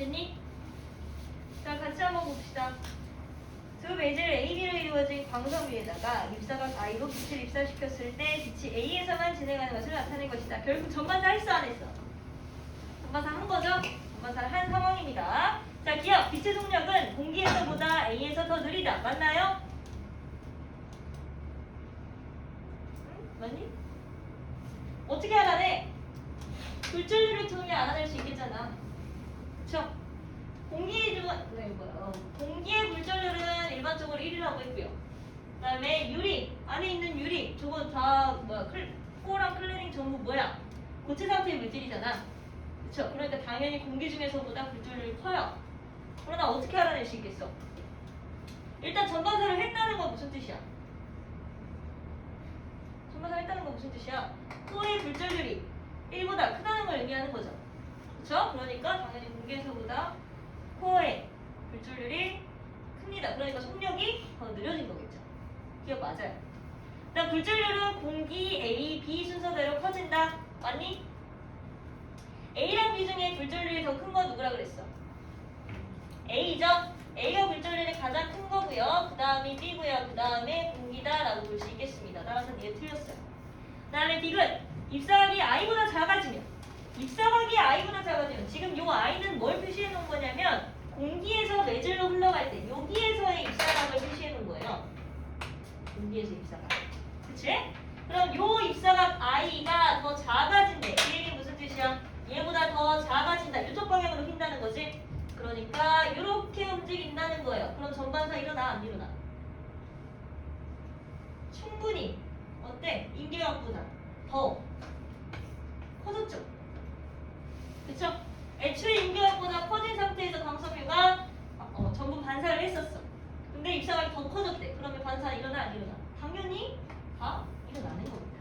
됐니? 자, 같이 한번 봅시다. 두 베젤 AB로 이루어진 광선 위에다가 입사각 I로 빛을 입사시켰을 때 빛이 A에서만 진행하는 것을 나타낸 것이다. 결국 전반사 했어 안 했어? 전반사 한 거죠? 전반사를 한 상황입니다. 자, 기억. 빛의 속력은 공기에서보다 A에서 더 느리다. 맞나요? 응? 맞니? 어떻게 알아내? 굴절률을 통해 알아낼 수 있겠잖아. 그쵸? 공기의 굴절률은 일반적으로 1이라고 했고요. 그 다음에 유리, 안에 있는 유리, 저거 다 코어랑 클리닝 전부 뭐야? 고체 상태의 물질이잖아. 그쵸? 그러니까 당연히 공기 중에서보다 굴절률이 커요. 그러나 어떻게 알아낼 수 있겠어? 일단 전반사를 했다는 건 무슨 뜻이야? 전반사를 했다는 건 무슨 뜻이야? 코어의 굴절률이 1보다 크다는 걸 의미하는 거죠. 그쵸? 그러니까 당연히 공기에서보다 코어의 굴절률이 큽니다. 그러니까 속력이 더 느려진 거겠죠. 기억 맞아요. 그다음 굴절률은 공기 A, B 순서대로 커진다. 맞니? A랑 B 중에 굴절률이 더 큰 건 누구라 그랬어? A죠? A가 굴절률이 가장 큰 거고요. 그 다음이 B고요. 그 다음에 공기다라고 볼 수 있겠습니다. 따라서 얘 틀렸어요. 그 다음에 B는 입사각이 I보다 작아지면 지금 요 I는 뭘 표시해 놓은 거냐면 공기에서 매질로 흘러갈 때 여기에서의 입사각을 표시해 놓은 거예요. 공기에서 입사각. 그치? 그럼 요 입사각 I가 더 작아진대. 이 얘기 무슨 뜻이야? 얘보다 더 작아진다. 이쪽 방향으로 휜다는 거지? 그러니까 이렇게 움직인다는 거예요. 그럼 전반사 일어나 안 일어나? 충분히 어때? 인계각보다 더 커졌죠? 그쵸? 애초에 인계각보다 커진 상태에서 광섬유가 전부 반사를 했었어. 근데 입사각이 더 커졌대. 그러면 반사 일어나 안 일어나? 당연히 다 일어나는 겁니다.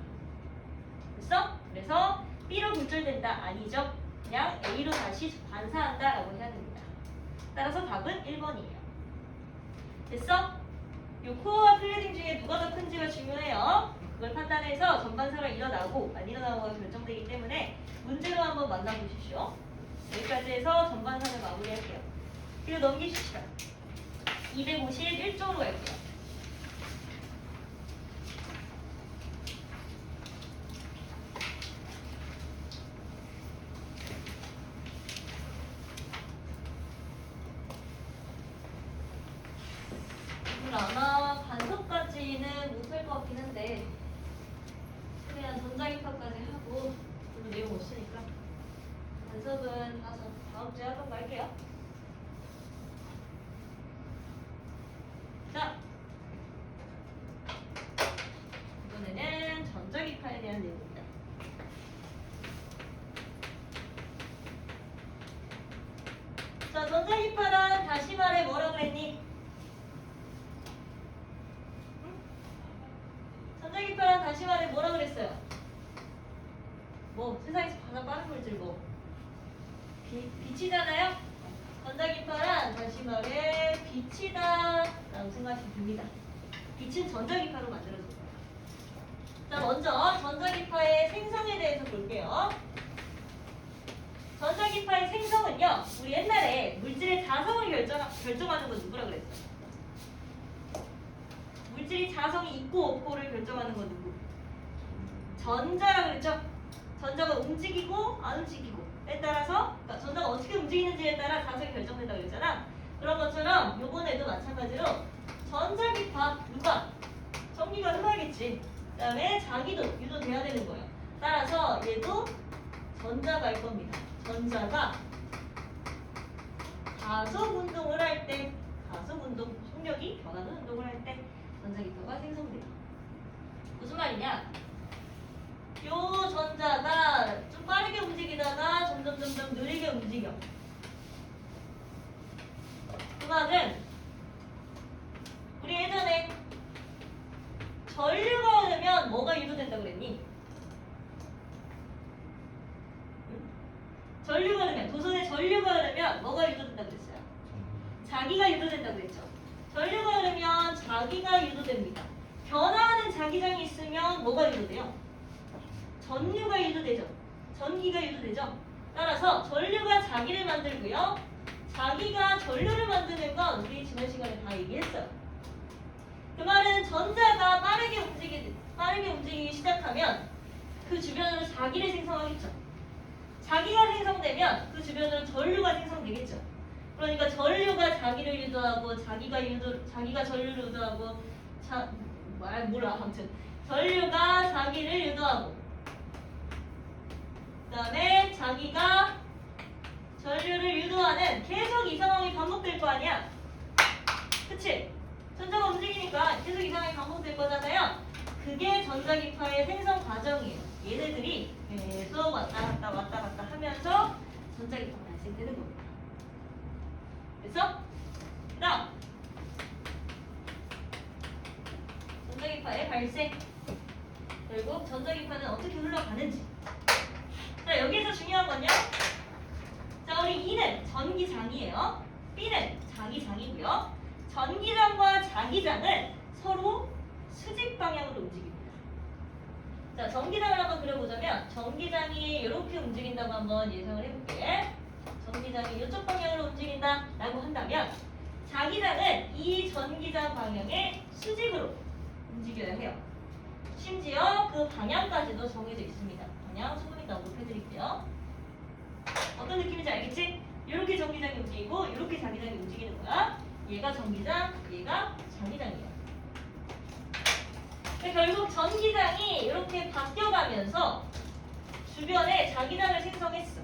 됐어? 그래서 B로 굴절된다 아니죠? 그냥 A로 다시 반사한다 라고 해야 됩니다. 따라서 답은 1번이에요. 됐어? 요 코어와 클레딩 중에 누가 더 큰지가 중요해요. 그걸 판단해서 전반사가 일어나고 안 일어나고가 결정되기 때문에 문제로 한번 만나보십시오. 여기까지 해서 전반사를 마무리할게요. 그리고 넘기십시다. 251쪽으로 갈게요. 아마 반석까지는 못할 것 같긴 한데 그냥 전자기파까지 하고 별로 내용 없으니까 반석은 다음 주에 하던 거 할게요. 자, 이번에는 전자기파에 대한 내용입니다. 자, 전자기파란 다시 말해 뭐라 그랬니? 전자기파란 다시 말해 뭐라 그랬어요? 뭐 세상에서 가장 빠른 물질 뭐 빛이잖아요? 전자기파란 다시 말해 빛이다 라고 생각하시면 됩니다. 빛은 전자기파로 만들어진 거예요. 자, 먼저 전자기파의 생성에 대해서 볼게요. 전자기파의 생성은요, 우리 옛날에 물질의 자성을 결정하는 건 누구라 그랬어? 물질이 자성이 있고 없고를 결정하는 건 누구? 전자라 그랬죠? 전자가 움직이고 안 움직이고에 따라서, 그러니까 전자가 어떻게 움직이는지에 따라 자성이 결정된다고 그랬잖아. 그런 것처럼 요번에도 마찬가지로 전자기파 누가? 전기가 흘러야겠지. 그 다음에 자기도 유도돼야 되는 거예요. 따라서 얘도 전자가 할 겁니다. 전자가 가속 운동을 할 때, 가속 운동, 속력이 변하는 운동을 할 때 전자기파가 생성돼요. 무슨 말이냐? 요 전자가 좀 빠르게 움직이다가 점점 느리게 움직여. 그 말은 우리 예전에 전류가 흐르면 뭐가 유도된다고 그랬니? 전류가 흐르면, 도선에 전류가 흐르면 뭐가 유도된다고 그랬어요? 자기가 유도된다고 그랬죠. 전류가 흐르면 자기가 유도됩니다. 변화하는 자기장이 있으면 뭐가 유도돼요? 전류가 유도되죠. 전기가 유도되죠. 따라서 전류가 자기를 만들고요. 자기가 전류를 만드는 건 우리 지난 시간에 다 얘기했어요. 그 말은 전자가 빠르게 움직이기 시작하면 그 주변으로 자기를 생성하겠죠. 자기가 생성되면 그 주변으로 전류가 생성되겠죠. 그러니까 전류가 자기를 유도하고 자기가 전류를 유도하고 아무튼 전류가 자기를 유도하고 그다음에 자기가 전류를 유도하는 계속 이 상황이 반복될 거 아니야. 그치? 전자가 움직이니까 계속 이 상황이 반복될 거잖아요. 그게 전자기파의 생성 과정이에요. 얘네들이 계속 왔다 갔다 하면서 전자기파가 발생되는 겁니다. 됐어? 그 다음 전자기파의 발생. 결국 전자기파는 어떻게 흘러가는지. 자, 여기서 중요한 건요. 자, 우리 E는 전기장이에요. B는 자기장이고요. 전기장과 자기장은 서로 수직 방향으로 움직입니다. 자, 전기장을 한번 그려보자면 전기장이 이렇게 움직인다고 한번 예상을 해볼게. 전기장이 이쪽 방향으로 움직인다 라고 한다면 자기장은 이 전기장 방향의 수직으로 움직여야 해요. 심지어 그 방향까지도 정해져 있습니다. 방향 소금이가 언급해드릴게요. 어떤 느낌인지 알겠지? 이렇게 전기장이 움직이고 이렇게 자기장이 움직이는 거야. 얘가 전기장, 얘가 자기장이에요. 결국 전기장이 이렇게 바뀌어가면서 주변에 자기장을 생성했어.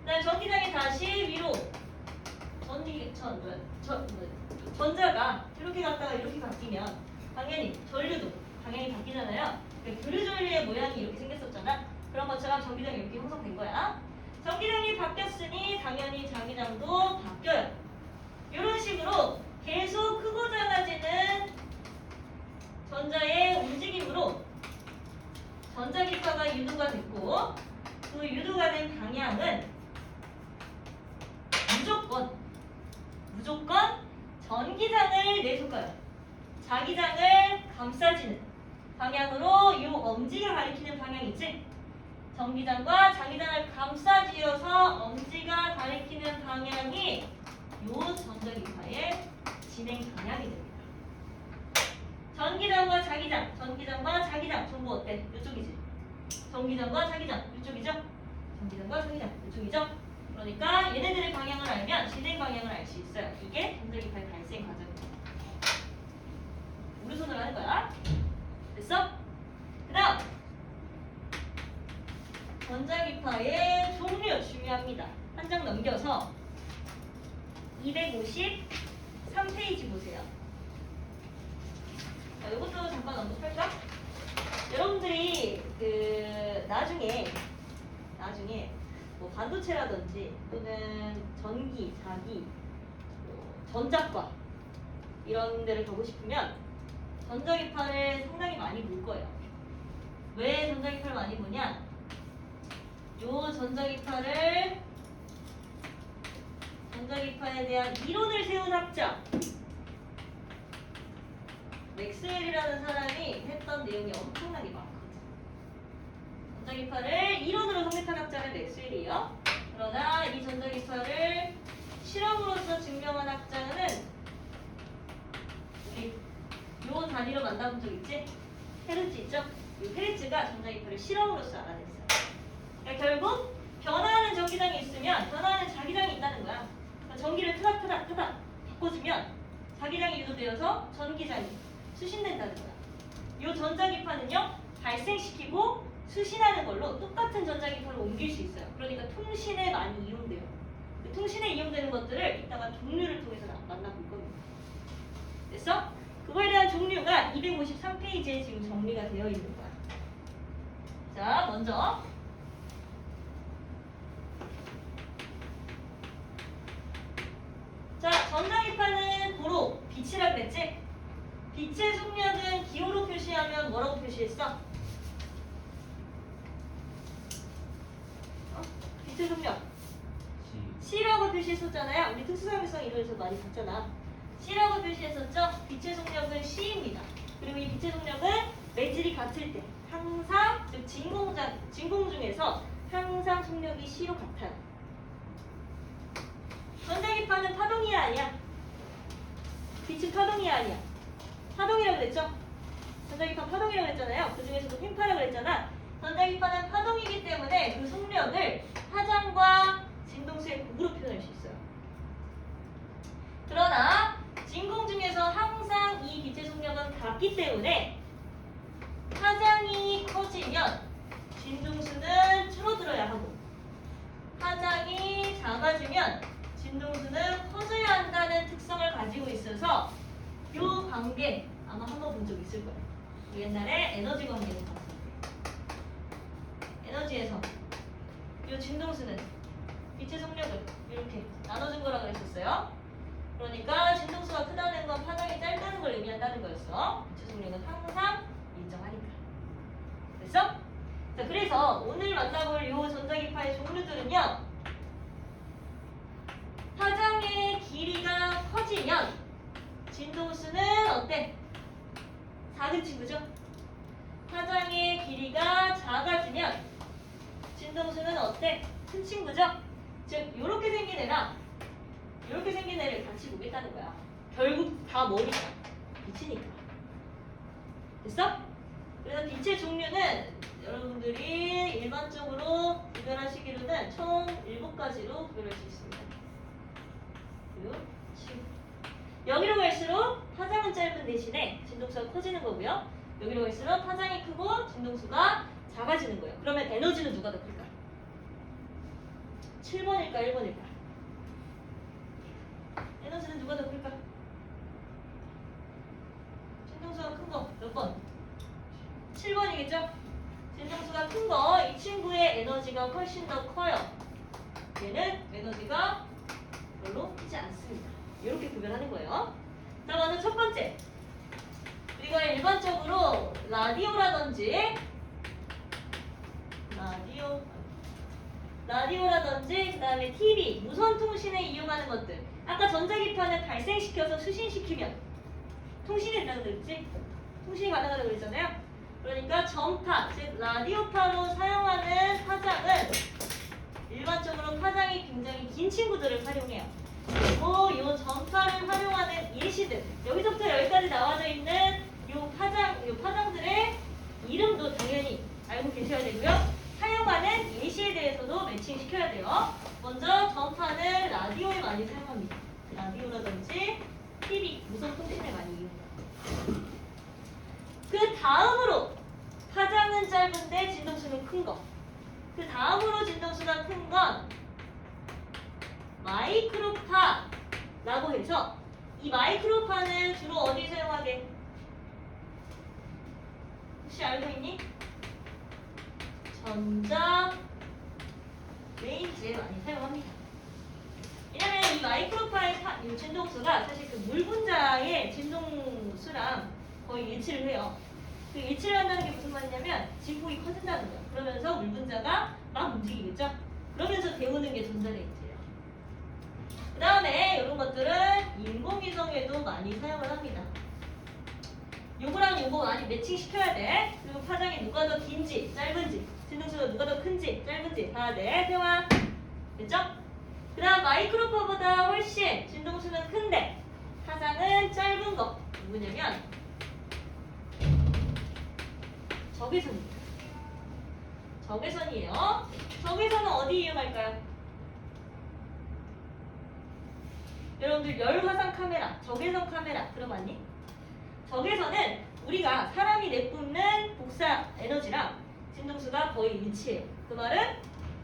그다음에 전기장이 다시 위로 전자가 이렇게 갔다가 이렇게 바뀌면 당연히 전류도 방향이 바뀌잖아요. 교류전류의 모양이 이렇게 생겼었잖아. 그런 것처럼 전기장이 이렇게 형성된 거야. 전기장이 바뀌었으니 당연히 자기장도 바뀌어요. 이런 식으로 계속 크고 작아지는 전자의 움직임으로 전자기파가 유도가 됐고 그 유도가 된 방향은 무조건 전기장을 내속하여 자기장을 감싸지는 방향으로 이 엄지가 가리키는 방향이지. 전기장과 자기장을 감싸지어서 엄지가 가리키는 방향이 이 전자기파의 진행 방향이 됩니다. 전기장과 자기장 전부 어때? 이쪽이지. 전기장과 자기장 이쪽이죠? 전기장과 자기장 이쪽이죠? 그러니까 얘네들의 방향을 알면 진행 방향을 알 수 있어요. 이게 전자기파의 발생 과정입니다. 오른손으로 하는 거야. 됐어? 그 다음 전자기파의 종류 중요합니다. 한 장 넘겨서 253페이지 보세요. 자, 이것도 잠깐 언급할까? 여러분들이 나중에 뭐 반도체라든지 또는 전기, 자기, 전자과 이런 데를 가고 싶으면 전자기파를 상당히 많이 볼 거예요. 왜 전자기파를 많이 보냐? 요 전자기파에 대한 이론을 세운 학자 맥스웰이라는 사람이 했던 내용이 엄청나게 많거든. 전자기파를 이론으로 성립한 학자는 맥스웰이에요. 그러나 이 전자기파를 실험으로서 증명한 학자는 우리 요 단위로 만나본 적 있지? 페르츠 있죠? 이 페르츠가 전자기파를 실험으로서 알아냈어요. 그러니까 결국 변화하는 전기장이 있으면 변화하는 자기장이 있다는 거야. 그러니까 전기를 트닥 바꿔주면 자기장이 유도되어서 전기장이 수신된다는 거야. 이 전자기파는요 발생시키고 수신하는 걸로 똑같은 전자기파를 옮길 수 있어요. 그러니까 통신에 많이 이용돼요. 그 통신에 이용되는 것들을 이따가 종류를 통해서 만나볼 겁니다. 됐어? 그거에 대한 종류가 253페이지에 지금 정리가 되어 있는 거야. 자, 먼저 자, 전자기파는 도로, 빛이라 그랬지? 빛의 속력은 기호로 표시하면 뭐라고 표시했어? 빛의 속력 C라고 표시했었잖아요. 우리 특수상위성 이론에서 많이 봤잖아. C라고 표시했었죠? 빛의 속력은 C입니다. 그리고 이 빛의 속력은 매질이 같을 때 항상 즉 진공 중에서 항상 속력이 C로 같아요. 전자 전자기파는 파동이야 아니야? 빛은 파동이야 아니야? 파동이라고 그랬죠? 전자기파 파동이라고 그랬잖아요. 그 중에서도 팽파라고 그랬잖아. 전자기파는 파동이기 때문에 그 속력을 파장과 진동수의 곡으로 표현할 수 있어요. 그러나 진공 중에서 항상 이 빛의 속력은 같기 때문에 파장이 커지면 진동수는 줄어들어야 하고 파장이 작아지면 진동수는 커져야 한다는 특성을 가지고 있어서 이 관계 아마 한번 본 적 있을 거예요. 옛날에 에너지 관계를 봤을 때 에너지에서 이 진동수는 빛의 속력을 이렇게 나눠준 거라고 했었어요. 그러니까 진동수가 크다는 건 파장이 짧다는 걸 의미한다는 거였어. 빛의 속력은 항상 일정하니까. 됐어? 자, 그래서 오늘 만나볼 이 전자기파의 종류들은요. 파장의 길이가 커지면 진동수는 어때? 작은 친구죠? 파장의 길이가 작아지면 진동수는 어때? 큰 친구죠? 즉, 요렇게 생긴 애랑 이렇게 생긴 애를 같이 보겠다는 거야. 결국 다 뭐니까? 빛이니까. 됐어? 그래서 빛의 종류는 여러분들이 일반적으로 구별하시기로는 총 7가지로 구별할 수 있습니다. 6, 7. 여기로 갈수록 파장은 짧은 대신에 진동수가 커지는 거고요. 여기로 갈수록 파장이 크고 진동수가 작아지는 거예요. 그러면 에너지는 누가 더 클까? 7번일까 1번일까? 에너지는 누가 더 클까? 진동수가 큰 거 몇 번? 7번이겠죠? 진동수가 큰 거 이 친구의 에너지가 훨씬 더 커요. 얘는 에너지가 별로 크지 않습니다. 이렇게 구별하는 거예요. 자, 먼저 첫 번째. 우리가 일반적으로 라디오라든지 그 다음에 TV, 무선 통신에 이용하는 것들. 아까 전자기파는 발생시켜서 수신시키면 통신이 된다고 그랬지? 통신이 가능하다고 그랬잖아요. 그러니까 전파, 즉 라디오파로 사용하는 파장은 일반적으로 파장이 굉장히 긴 친구들을 활용해요. 그리고 이 전파를 활용하는 예시들, 여기서부터 여기까지 나와져 있는 이 파장들의 이름도 당연히 알고 계셔야 되고요. 사용하는 예시에 대해서도 매칭시켜야 돼요. 먼저 전파는 라디오에 많이 사용합니다. 라디오라든지 TV, 무선 통신에 많이 이용해요. 그 다음으로 파장은 짧은데 진동수는 큰 거. 그 다음으로 진동수가 큰 건 마이크로파라고 해서 이 마이크로파는 주로 어디 사용하게? 혹시 알고 있니? 전자 레인지에 많이 사용합니다. 왜냐면 이 마이크로파의 이 진동수가 사실 그 물 분자의 진동수랑 거의 일치를 해요. 그 일치를 한다는 게 무슨 말이냐면 진폭이 커진다는 거예요. 그러면서 물 분자가 막 움직이겠죠? 그러면서 데우는 게 전자레인지예요. 그 다음에 이런 것들은 인공위성에도 많이 사용을 합니다. 요거랑 요거 많이 매칭시켜야 돼. 그리고 파장이 누가 더 긴지 짧은지 진동수가 누가 더 큰지 짧은지 봐야 돼. 세영아 됐죠? 그 다음 마이크로파보다 훨씬 진동수는 큰데 파장은 짧은 거 누구냐면 적외선입니다. 적외선이에요. 적외선은 어디 이용할까요? 여러분들 열화상 카메라, 적외선 카메라 들어봤니? 적외선은 우리가 사람이 내뿜는 복사 에너지랑 진동수가 거의 일치해요. 그 말은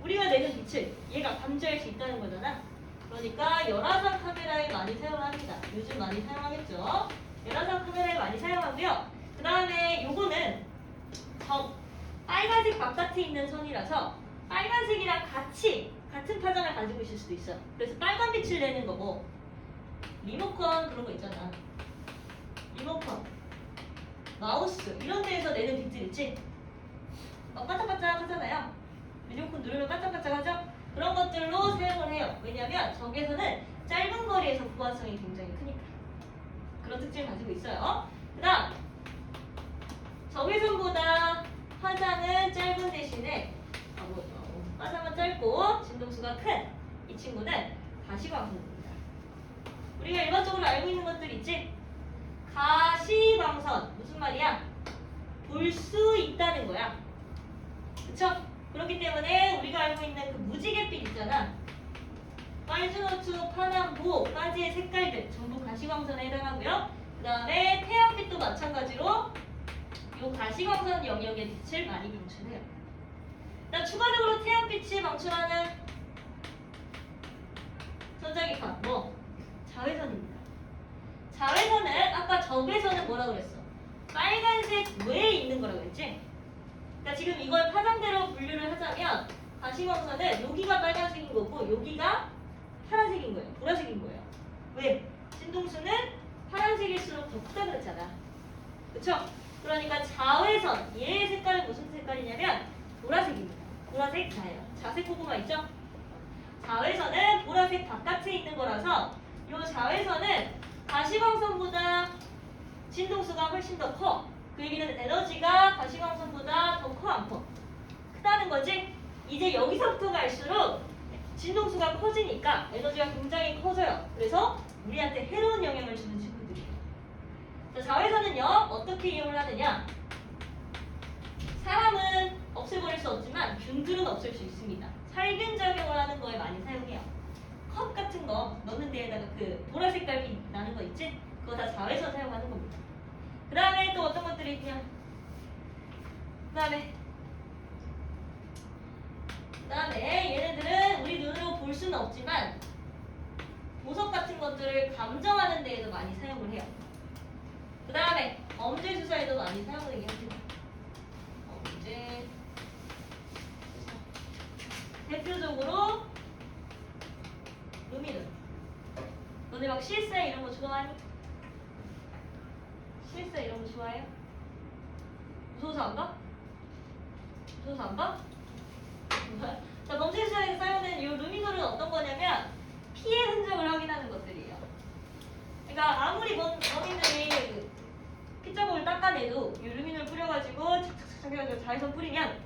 우리가 내는 빛을 얘가 감지할 수 있다는 거잖아. 그러니까 열화상 카메라에 많이 사용합니다. 요즘 많이 사용하겠죠. 열화상 카메라에 많이 사용하고요. 그 다음에 요거는 빨간색 바깥에 있는 선이라서 빨간색이랑 같은 파장을 가지고 있을 수도 있어. 그래서 빨간 빛을 내는 거고 리모컨 그런 거 있잖아. 리모컨, 마우스 이런 데에서 내는 빛들 있지? 막 반짝반짝 하잖아요. 리모컨 누르면 반짝반짝 하죠? 그런 것들로 사용을 해요. 왜냐하면 적외선은 짧은 거리에서 보안성이 굉장히 크니까. 그런 특징을 가지고 있어요. 그 다음 적외선보다 파장은 짧은 대신에 파장은 짧고 진동수가 큰 이 친구는 가시광선입니다. 우리가 일반적으로 알고 있는 것들 있지? 가시광선 무슨 말이야? 볼 수 있다는 거야. 그쵸? 그렇기 때문에 우리가 알고 있는 그 무지갯빛 있잖아. 빨주노초, 파남보까지의 색깔들 전부 가시광선에 해당하고요. 그 다음에 태양빛도 마찬가지로 이 가시광선 영역의 빛을 많이 방출해요. 자, 추가적으로 태양빛이 방출하는 전자기파 뭐? 자외선입니다. 자외선은 아까 적외선은 뭐라고 그랬어? 빨간색 외에 있는 거라고 했지? 그러니까 지금 이걸 파장대로 분류를 하자면 가시광선은 여기가 빨간색인 거고 여기가 파란색인 거예요. 보라색인 거예요. 왜? 진동수는 파란색일수록 더 크다 그랬잖아. 그쵸? 그러니까 자외선 얘의 색깔은 무슨 색깔이냐면 보라색입니다. 보라색 자예요. 자색 고구마 있죠? 자외선은 보라색 바깥에 있는 거라서 이 자외선은 가시광선보다 진동수가 훨씬 더 커. 그 얘기는 에너지가 가시광선보다 더 커, 안 커? 크다는 거지? 이제 여기서부터 갈수록 진동수가 커지니까 에너지가 굉장히 커져요. 그래서 우리한테 해로운 영향을 주는 친구들이에요. 자, 자외선은요, 어떻게 이용을 하느냐? 사람은 없애버릴 수 없지만 균들은 없앨 수 있습니다. 살균 작용을 하는 거에 많이 사용해요. 컵 같은 거 넣는 데에다가 그 보라색 깔기 나는 거 있지? 그거 다 자외선 사용하는 겁니다. 그 다음에 또 어떤 것들이 있냐? 그 다음에 얘네들은 우리 눈으로 볼 수는 없지만 보석 같은 것들을 감정하는 데에도 많이 사용을 해요. 그 다음에 범죄 수사에도 많이 사용을 합니다. 범죄 수사. 대표적으로 루미는 너네 막 실세 이런 거 좋아하니? 실세 이런 거 좋아해요? 무서워서 안 봐? 무서워서 안 봐? 자, 범죄 수사에서 사용되는 이 루미놀은 어떤 거냐면 피해 흔적을 확인하는 것들이에요. 그러니까 아무리 범인들이 그 핏자국을 닦아내도 이 루미놀 뿌려가지고 착착착착 해가지고 자외선 뿌리면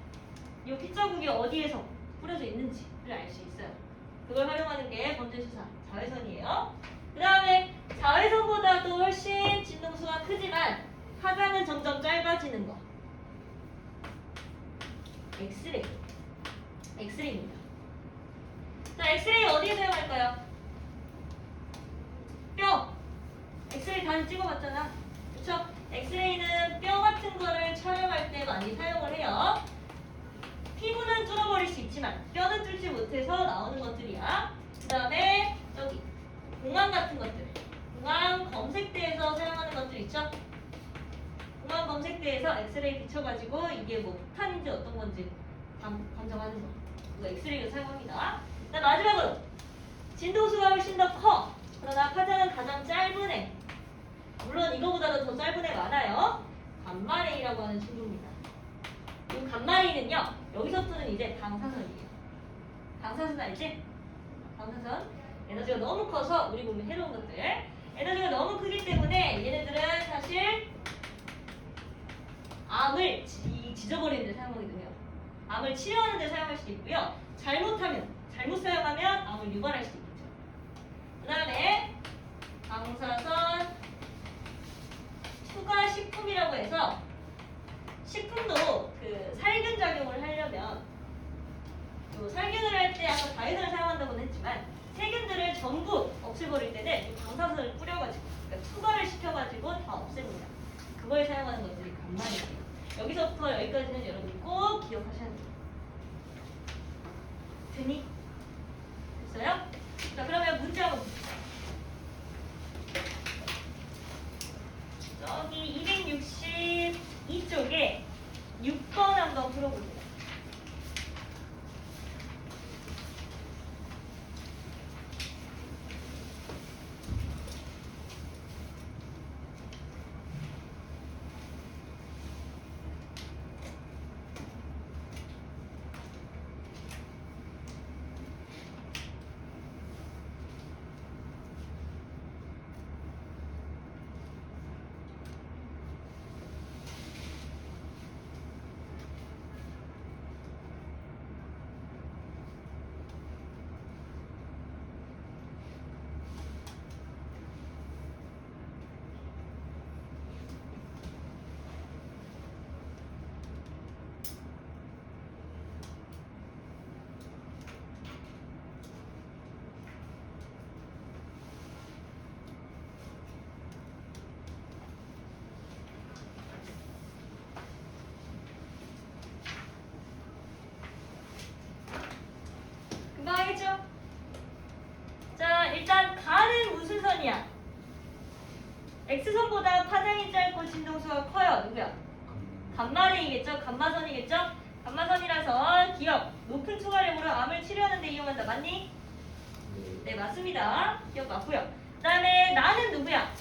이 핏자국이 어디에서 뿌려져 있는지를 알 수 있어요. 그걸 활용하는 게 범죄 수사 자외선이에요. 그 다음에 자외선보다도 훨씬 진동수가 크지만 파장은 점점 짧아지는 거. 엑스레이. 엑스레이입니다. 자, 엑스레이 어디에 사용할까요? 뼈. 엑스레이 다 찍어봤잖아. 그쵸? 엑스레이는 뼈 같은 거를 촬영할 때 많이 사용을 해요. 피부는 뚫어버릴 수 있지만 뼈는 뚫지 못해서 나오는 것들이야. 그 다음에 저기 공항 같은 것들. 공항 검색대에서 사용하는 것들 있죠? 공항 검색대에서 엑스레이 비춰가지고 이게 뭐 폭탄인지 어떤 건지 감정하는 거. 이거 엑스레이를 사용합니다. 자, 마지막으로 진동수가 훨씬 더 커. 그러나 파장은 가장 짧은 애. 물론 이거보다도 더 짧은 애 많아요. 감마레이라고 하는 친구입니다. 이 감마레이는요, 여기서부터는 이제 방사선이에요. 방사선 알지? 방사선. 에너지가 너무 커서 우리 몸에 해로운 것들. 에너지가 너무 크기 때문에 얘네들은 사실 암을 지져버리는 데 사용하기도 해요. 암을 치료하는 데 사용할 수도 있고요. 잘못 사용하면 암을 유발할 수도 있겠죠. 그 다음에 방사선 투과식품이라고 해서 식품도 그 살균 작용을 하려면 요 살균을 할 때 아까 자외선을 사용한다고는 했지만 세균들을 전부 없애버릴 때는 이 방사선을 뿌려가지고 그러니까 투과를 시켜가지고 다 없애버려요. 그거에 사용하는 것들이 감마레이예요. 여기서부터 여기까지는 여러분이 꼭 기억하셔야 돼요. 되니? 됐어요? 자, 그러면 문제 한번 봅시다. 저기 262쪽에 6번 한번 풀어보세요. x선보다 파장이 짧고 진동수가 커요. 누구야? 감마레이겠죠? 감마선이겠죠? 감마선이라서 기억, 높은 초과력으로 암을 치료하는 데 이용한다. 맞니? 네, 맞습니다. 기억 맞고요. 그 다음에 나는 누구야?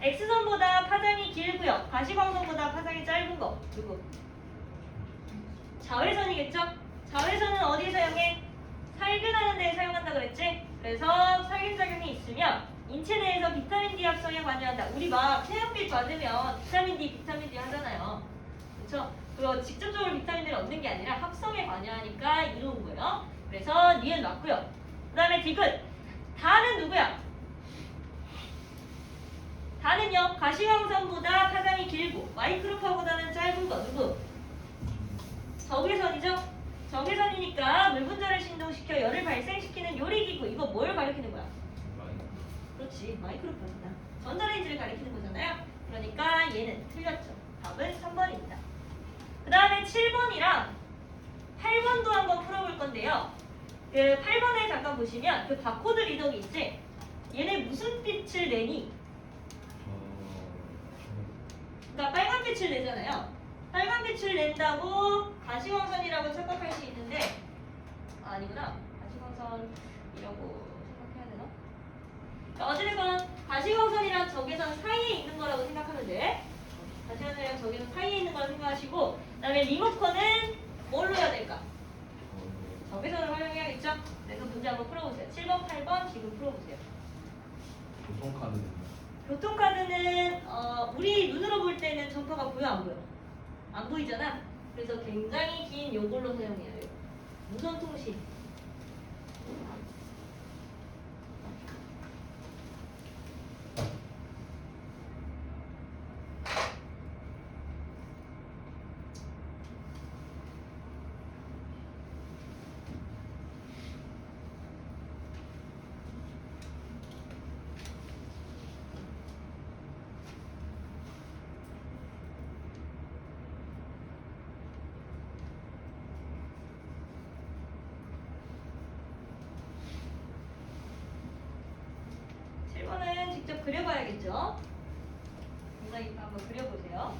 x선보다 파장이 길고요. 가시광선보다 파장이 짧은 거. 누구? 자외선이겠죠? 자외선은 어디에 사용해? 살균하는 데 사용한다 그랬지? 그래서 살균작용이 있으면 인체 내에서 비타민 D 합성에 관여한다. 우리 막 태양빛 받으면 비타민 D 하잖아요. 그렇죠? 그거 직접적으로 비타민을 얻는 게 아니라 합성에 관여하니까 이루는 거예요. 그래서 니은 맞고요. 그 다음에 디귿. 다는 누구야? 다는요. 가시광선보다 파장이 길고 마이크로파보다는 짧은 거. 누구? 적외선이죠? 적외선이니까 물 분자를 신동시켜 열을 발생시키는 요리기구. 이거 뭘 가리키는 거야? 그렇지, 마이크로파입니다. 전자레인지를 가리키는 거잖아요. 그러니까 얘는 틀렸죠. 답은 3번입니다. 그 다음에 7번이랑 8번도 한번 풀어볼 건데요. 그 8번에 잠깐 보시면 그 바코드 리더기 있지? 얘네 무슨 빛을 내니? 그러니까 빨간 빛을 내잖아요. 빨간 빛을 낸다고 가시광선이라고 착각할 수 있는데 아니구나. 가시광선이라고 생각해야 되나? 자, 어쨌든 가시광선이랑 적외선 사이에 있는 거라고 생각하면 돼. 가시광선이랑 적외선 사이에 있는 거라고 생각하시고 그 다음에 리모컨은 뭘로 해야 될까? 적외선을 활용해야겠죠? 그래서 문제 한번 풀어보세요. 7번, 8번 지금 풀어보세요. 교통카드는 교통카드는 우리 눈으로 볼 때는 전파가 보여 안 보여? 안 보이잖아. 그래서 굉장히 긴 요걸로 사용해요. 요거. 무선통신. 는 직접 그려봐야겠죠? 동작이니까 한번 그려보세요.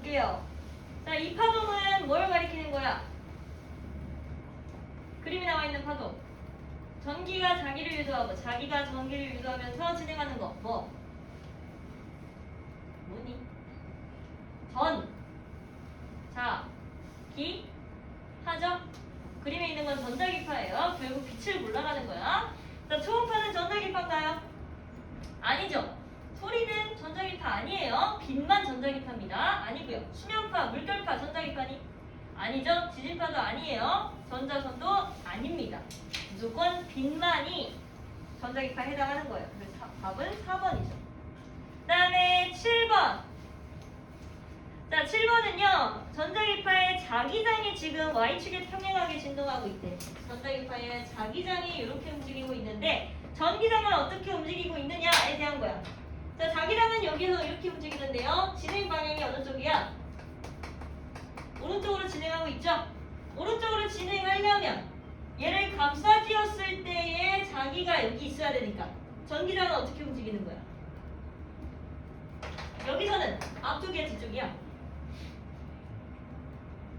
볼게요. 자, 이 파동은 뭘 가리키는 거야? 그림이 나와 있는 파동. 전기가 자기를 유도하고 자기가 전기를 유도하면서 진행하는 거. 뭐니? 전, 자, 기, 하죠? 그림에 있는 건 전자기파예요. 결국 빛을 몰아가는 거야. 자, 초음파는 전자기파인가요? 아니죠. 소리는 전자기파 아니에요. 빛만 전자기파입니다. 아니고요. 수면파, 물결파 전자기파니? 아니죠. 지진파도 아니에요. 전자선도 아닙니다. 무조건 빛만이 전자기파에 해당하는 거예요. 그래서 답은 4번이죠. 그 다음에 7번. 자, 7번은요. 전자기파의 자기장이 지금 Y축에 평행하게 진동하고 있대. 전자기파의 자기장이 이렇게 움직이고 있는데 전기장은 어떻게 움직이고 있느냐에 대한 거야. 자, 자기장은 여기서 이렇게 움직이는데요. 진행 방향이 어느 쪽이야? 오른쪽으로 진행하고 있죠? 오른쪽으로 진행하려면 얘를 감싸쥐었을 때에 자기가 여기 있어야 되니까 전기장은 어떻게 움직이는 거야? 여기서는 앞쪽이야 뒤쪽이야?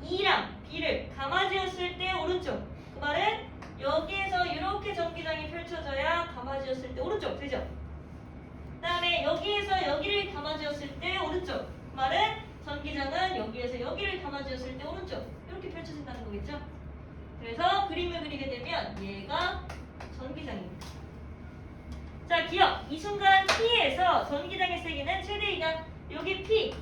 E랑 B를 감아쥐었을 때 오른쪽. 그 말은 여기에서 이렇게 전기장이 펼쳐져야 감아쥐었을 때 오른쪽 되죠? 그 다음에 여기에서 여기를 감아쥐었을 때 오른쪽. 그 말은 전기장은 여기에서 여기를 감아쥐었을 때 오른쪽. 이렇게 펼쳐진다는 거겠죠? 그래서 그림을 그리게 되면 얘가 전기장입니다. 자, 기억. 이 순간 P에서 전기장의 세기는 최대이다. 여기 P.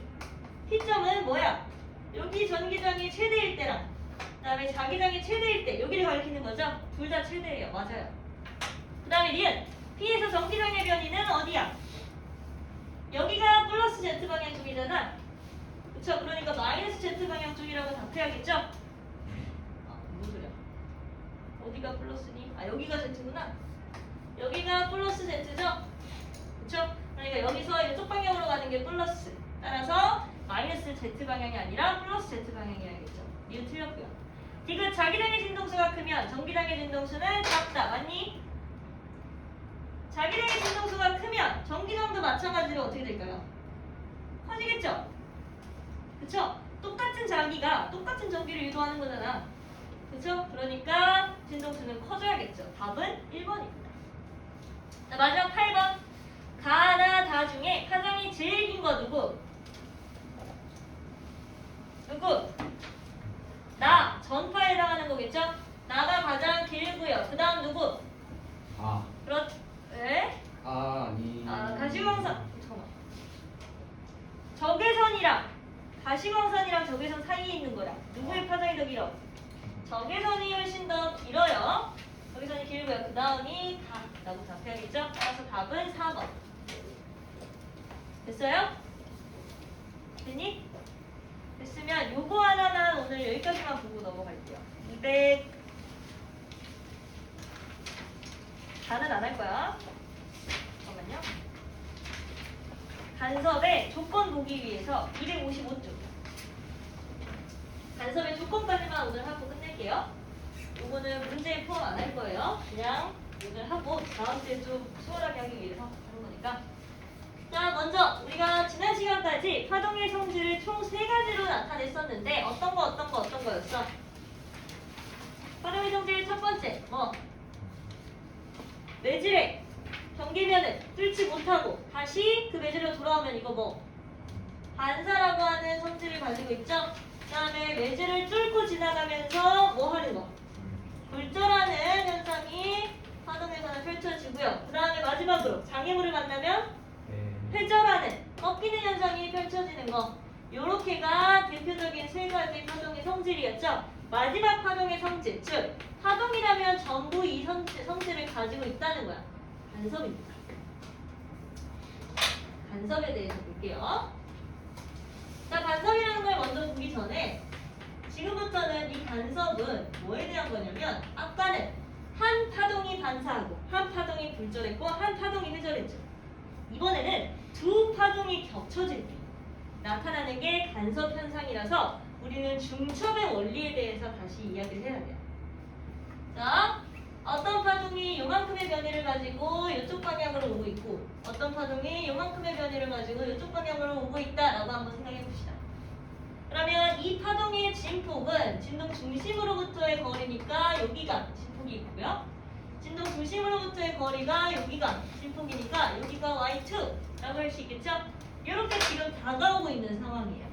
P점은 뭐야? 여기 전기장이 최대일 때랑 그 다음에 자기장이 최대일 때 여기를 가리키는 거죠? 둘 다 최대예요. 맞아요. 그 다음에 니은 P에서 전기장의 변이는 어디야? 여기가 플러스 Z 방향 쪽이잖아. 그쵸? 그러니까 마이너스 Z 방향 쪽이라고 답해야겠죠? 무슨 소리야? 어디가 플러스니? 아, 여기가 Z구나. 여기가 플러스 Z죠? 그쵸? 그러니까 여기서 이쪽 방향으로 가는 게 플러스. 따라서 마이너스 Z 방향이 아니라 플러스 Z 방향이야겠죠. 이거 틀렸고요. 디귿 자기장의 진동수가 크면 전기장의 진동수는 작다. 맞니? 자기장의 진동수가 크면 전기장도 마찬가지로 어떻게 될까요? 커지겠죠? 그쵸? 똑같은 자기가 똑같은 전기를 유도하는 거잖아. 그쵸? 그러니까 진동수는 커져야겠죠. 답은 1번입니다. 자, 마지막 8번. 가나 다 중에 파장이 제일 긴 거 누구? 누구? 나. 전파에 해당하는 거겠죠? 나가 가장 길고요. 그 다음 누구? 아. 왜? 아니. 가시광선. 잠깐만. 적외선이랑 가시광선이랑 적외선 사이에 있는 거야. 누구의 파장이 더 길어? 적외선이 훨씬 더 길어요. 적외선이 길고요. 그 다음이 가라고 답해야겠죠? 따라서 답은 4번. 됐어요? 됐니? 됐으면 요거 하나만 오늘 여기까지만 보고 넘어갈게요. 200 다는 안 할 거야. 잠깐만요. 간섭의 조건 보기 위해서 255쪽. 간섭의 조건까지만 오늘 하고 끝낼게요. 요거는 문제에 포함 안 할 거예요. 그냥 오늘 하고 다음 주에 좀 수월하게 하기 위해서 하는 거니까. 자, 먼저 우리가 지난 시간까지 파동의 성질을 총 3가지로 나타냈었는데 어떤 거였어? 파동의 성질 첫 번째 매질에 경계면을 뚫지 못하고 다시 그 매질로 돌아오면 이거 반사라고 하는 성질을 가지고 있죠? 그 다음에 매질을 뚫고 지나가면서 뭐 하는 거? 굴절하는 현상이 파동에서는 펼쳐지고요. 그 다음에 마지막으로 장애물을 만나면 회절하는, 꺾이는 현상이 펼쳐지는 거. 요렇게가 대표적인 3가지 파동의 성질이었죠. 마지막 파동의 성질, 즉 파동이라면 전부 이 성질을 가지고 있다는 거야. 간섭입니다. 간섭에 대해서 볼게요. 자, 간섭이라는 걸 먼저 보기 전에 지금부터는 이 간섭은 뭐에 대한 거냐면 아까는 한 파동이 반사하고 한 파동이 굴절했고 한 파동이 회절했죠. 이번에는 두 파동이 겹쳐질 때 나타나는 게 간섭 현상이라서 우리는 중첩의 원리에 대해서 다시 이야기를 해야 돼요. 자, 어떤 파동이 요만큼의 변이를 가지고 이쪽 방향으로 오고 있고 어떤 파동이 요만큼의 변이를 가지고 이쪽 방향으로 오고 있다라고 한번 생각해 봅시다. 그러면 이 파동의 진폭은 진동 중심으로부터의 거리니까 여기가 진폭이 있고요. 진동 중심으로부터의 거리가 여기가 진폭이니까 여기가 y2라고 할 수 있겠죠? 이렇게 지금 다가오고 있는 상황이에요.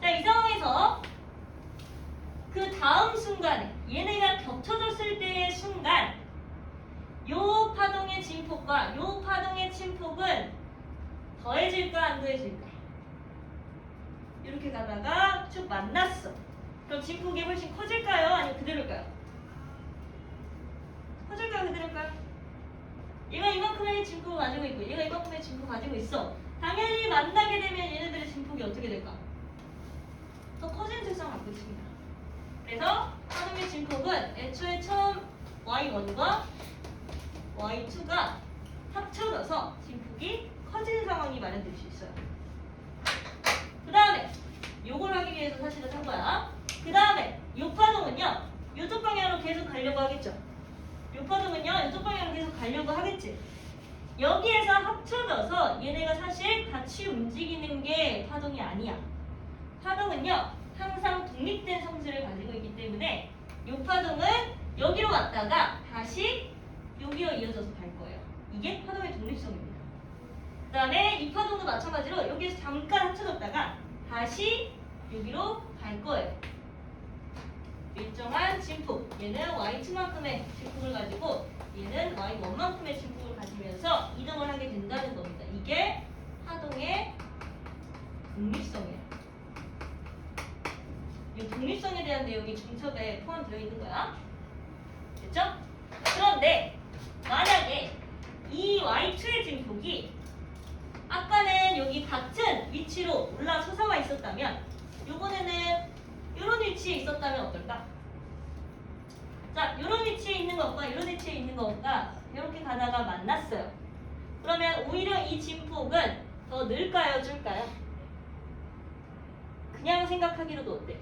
자, 이 상황에서 그 다음 순간에 얘네가 겹쳐졌을 때의 순간 요 파동의 진폭과 요 파동의 침폭은 더해질까 안 더해질까? 이렇게 가다가 쭉 만났어. 그럼 진폭이 훨씬 커질까요? 아니면 그대로일까요? 커질까요? 그대로일까요? 얘가 이만큼의 진폭을 가지고 있고 얘가 이만큼의 진폭을 가지고 있어. 당연히 만나게 되면 얘네들의 진폭이 어떻게 될까? 더 커지는 특성을 갖고 있습니다. 그래서 파동의 진폭은 애초에 처음 y1과 y2가 합쳐져서 진폭이 커지는 상황이 마련될 수 있어요. 그 다음에 요걸 하기 위해서 사실은 한 거야. 그 다음에 요 파동은요 요쪽 방향으로 계속 가려고 하겠죠. 요 파동은요 요쪽 방향으로 계속 가려고 하겠지. 여기에서 합쳐져서 얘네가 사실 같이 움직이는 게 파동이 아니야. 파동은요 항상 독립된 성질을 가지고 있기 때문에 요 파동은 여기로 왔다가 다시 여기로 이어져서 갈 거예요. 이게 파동의 독립성입니다. 그 다음에 이 파동도 마찬가지로 여기에서 잠깐 합쳐졌다가 다시 여기로 갈 거예요. 일정한 진폭, 얘는 y2만큼의 진폭을 가지고 얘는 y1만큼의 진폭을 가지면서 이동을 하게 된다는 겁니다. 이게 파동의 독립성이에요. 이 독립성에 대한 내용이 중첩에 포함되어 있는 거야. 됐죠? 그런데 만약에 이 y2의 진폭이 아까는 여기 같은 위치로 올라서서만 있었다면 요번에는 이런 위치에 있었다면 어떨까? 자, 이런 위치에 있는 것과 이런 위치에 있는 것과 이렇게 가다가 만났어요. 그러면 오히려 이 진폭은 더 늘까요? 줄까요? 그냥 생각하기로도 어때?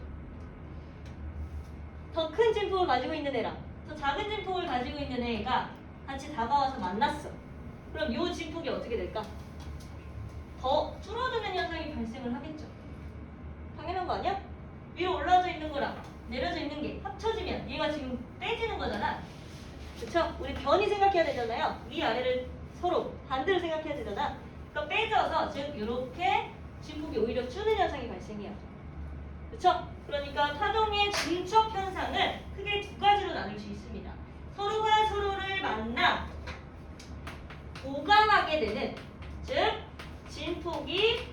더 큰 진폭을 가지고 있는 애랑 더 작은 진폭을 가지고 있는 애가 같이 다가와서 만났어. 그럼 이 진폭이 어떻게 될까? 더 줄어드는 현상이 발생을 하겠죠. 당연한 거 아니야? 위로 올라져 있는 거랑 내려져 있는 게 합쳐지면 얘가 지금 빼지는 거잖아. 그쵸? 우리 변이 생각해야 되잖아요. 위아래를 서로 반대로 생각해야 되잖아. 그러니까 빼져서 즉 이렇게 진폭이 오히려 주는 현상이 발생해요. 그쵸? 그러니까 파동의 중첩 현상은 크게 두 가지로 나눌 수 있습니다. 서로가 서로를 만나 보강하게 되는, 즉 진폭이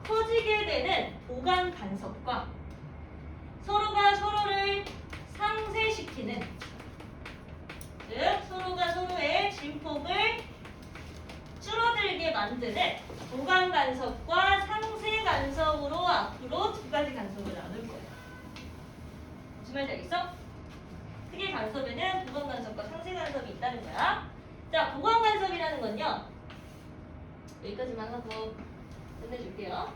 커지게 되는 보강 간섭과 서로가 서로를 상쇄시키는, 즉 서로가 서로의 진폭을 줄어들게 만드는 보강 간섭과 상쇄 간섭으로 앞으로 두 가지 간섭을 나눌 거예요. 무슨 말인지 알겠어? 크게 간섭에는 보강 간섭과 상쇄 간섭이 있다는 거야. 자, 보강 간섭이라는 건요. 여기까지만 하고 끝내줄게요.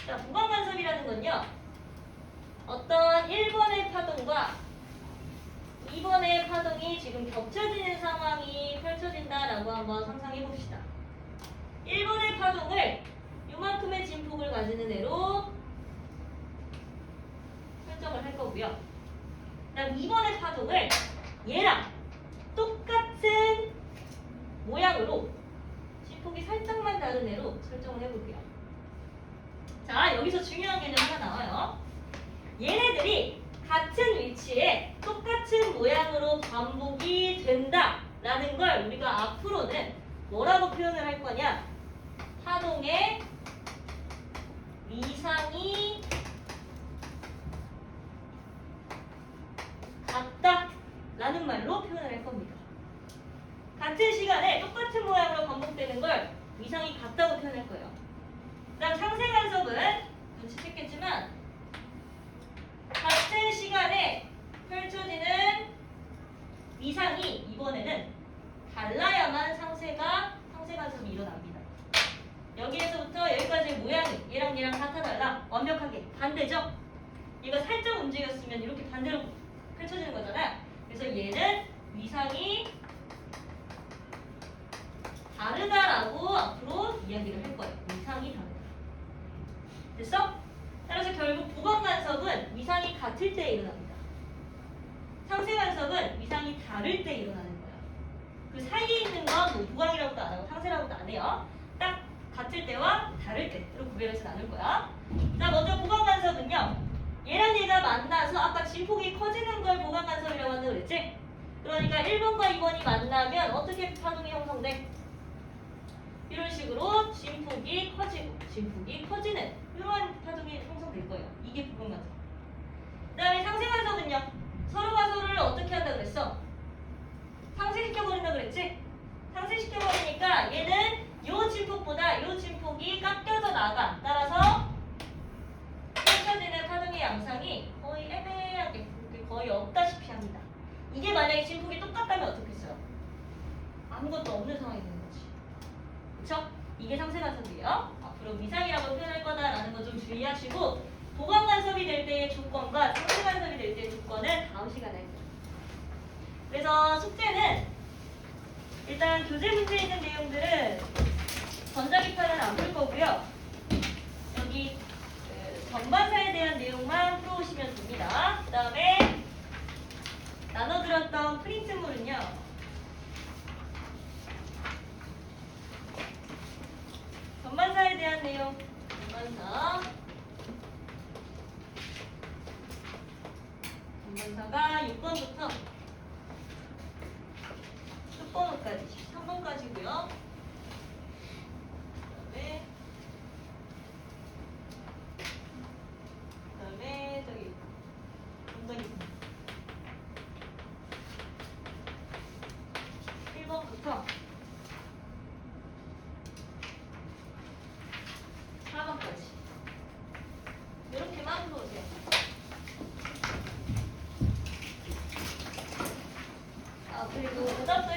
자, 보강 간섭이라는 건요. 어떤 1번의 파동과 2번의 파동이 지금 겹쳐지는 상황이 펼쳐진다라고 한번 상상해 봅시다. 1번의 파동을 요만큼의 진폭을 가지는 애로 설정을 할 거고요. 그다음 2번의 파동을 얘랑 똑같은 모양으로 진폭이 살짝만 다른 애로 설정을 해볼게요. 자, 여기서 중요한 개념 하나 나와요. 얘네들이 같은 위치에 똑같은 모양으로 반복이 된다라는 걸 우리가 앞으로는 뭐라고 표현을 할 거냐? 파동의 위상이 같다라는 말로 표현을 할 겁니다. 같은 시간에 똑같은 모양으로 반복되는 걸 위상이 같다고 표현할 거예요. 그 다음 상쇄 간섭은 눈치챘겠지만 같은 시간에 펼쳐지는 위상이 이번에는 달라야만 상쇄 간섭이 일어납니다. 여기에서부터 여기까지의 모양이 얘랑 같아 달라 완벽하게 반대죠? 얘가 살짝 움직였으면 이렇게 반대로 펼쳐지는 거잖아요. 그래서 얘는 위상이 다르다라고 앞으로 이야기를 할 거예요. 위상이 다르다. 됐어? 따라서 결국 보강 간섭은 위상이 같을 때 일어납니다. 상쇄 간섭은 위상이 다를 때 일어나는 거야. 그 사이에 있는 건뭐 보강이라고도 안 하고 상쇄라고도 안 해요. 딱 같을 때와 다를 때로 구별해서 나눌 거야. 자, 먼저 보강 간섭은요. 얘랑 얘가 만나서 아까 진폭이 커지는 걸 보강 간섭이라고 한다고 그랬지? 그러니까 1번과 2번이 만나면 어떻게 파동이 형성돼? 이런 식으로 진폭이 커지고 진폭이 커지는 이러한 파동이 형성될 거예요. 이게 보강 간섭. 그 다음에 상쇄 간섭은요. 서로가 서로를 어떻게 한다 그랬어? 상쇄시켜버린다 그랬지? 상쇄시켜버리니까 얘는 요 진폭보다 요 진폭이 깎여져 나가. 따라서 펼쳐지는 파동의 양상이 거의 애매하게 거의 없다시피 합니다. 이게 만약에 진폭이 똑같다면 어떻겠어요? 아무것도 없는 상황이 되는 거지. 그쵸? 이게 상쇄 간섭이에요. 앞으로 위상이라고 표현할 거다라는 거 좀 주의하시고 보강 간섭이 될 때의 조건과 상쇄 간섭이 될 때의 조건은 다음 시간에 할게요. 그래서 숙제는 일단 교재 문제에 있는 내용들은 전자기파는 안 풀 거고요. 여기 전반사에 대한 내용만 풀어오시면 됩니다. 그 다음에 나눠드렸던 프린트물은요. 전반사에 대한 내용, 전반사가 6번부터 10번까지, 13번까지고요. 그다음에 저기 엉덩이 1번부터 4번까지 이렇게만 풀어오세요. 그리고 오답도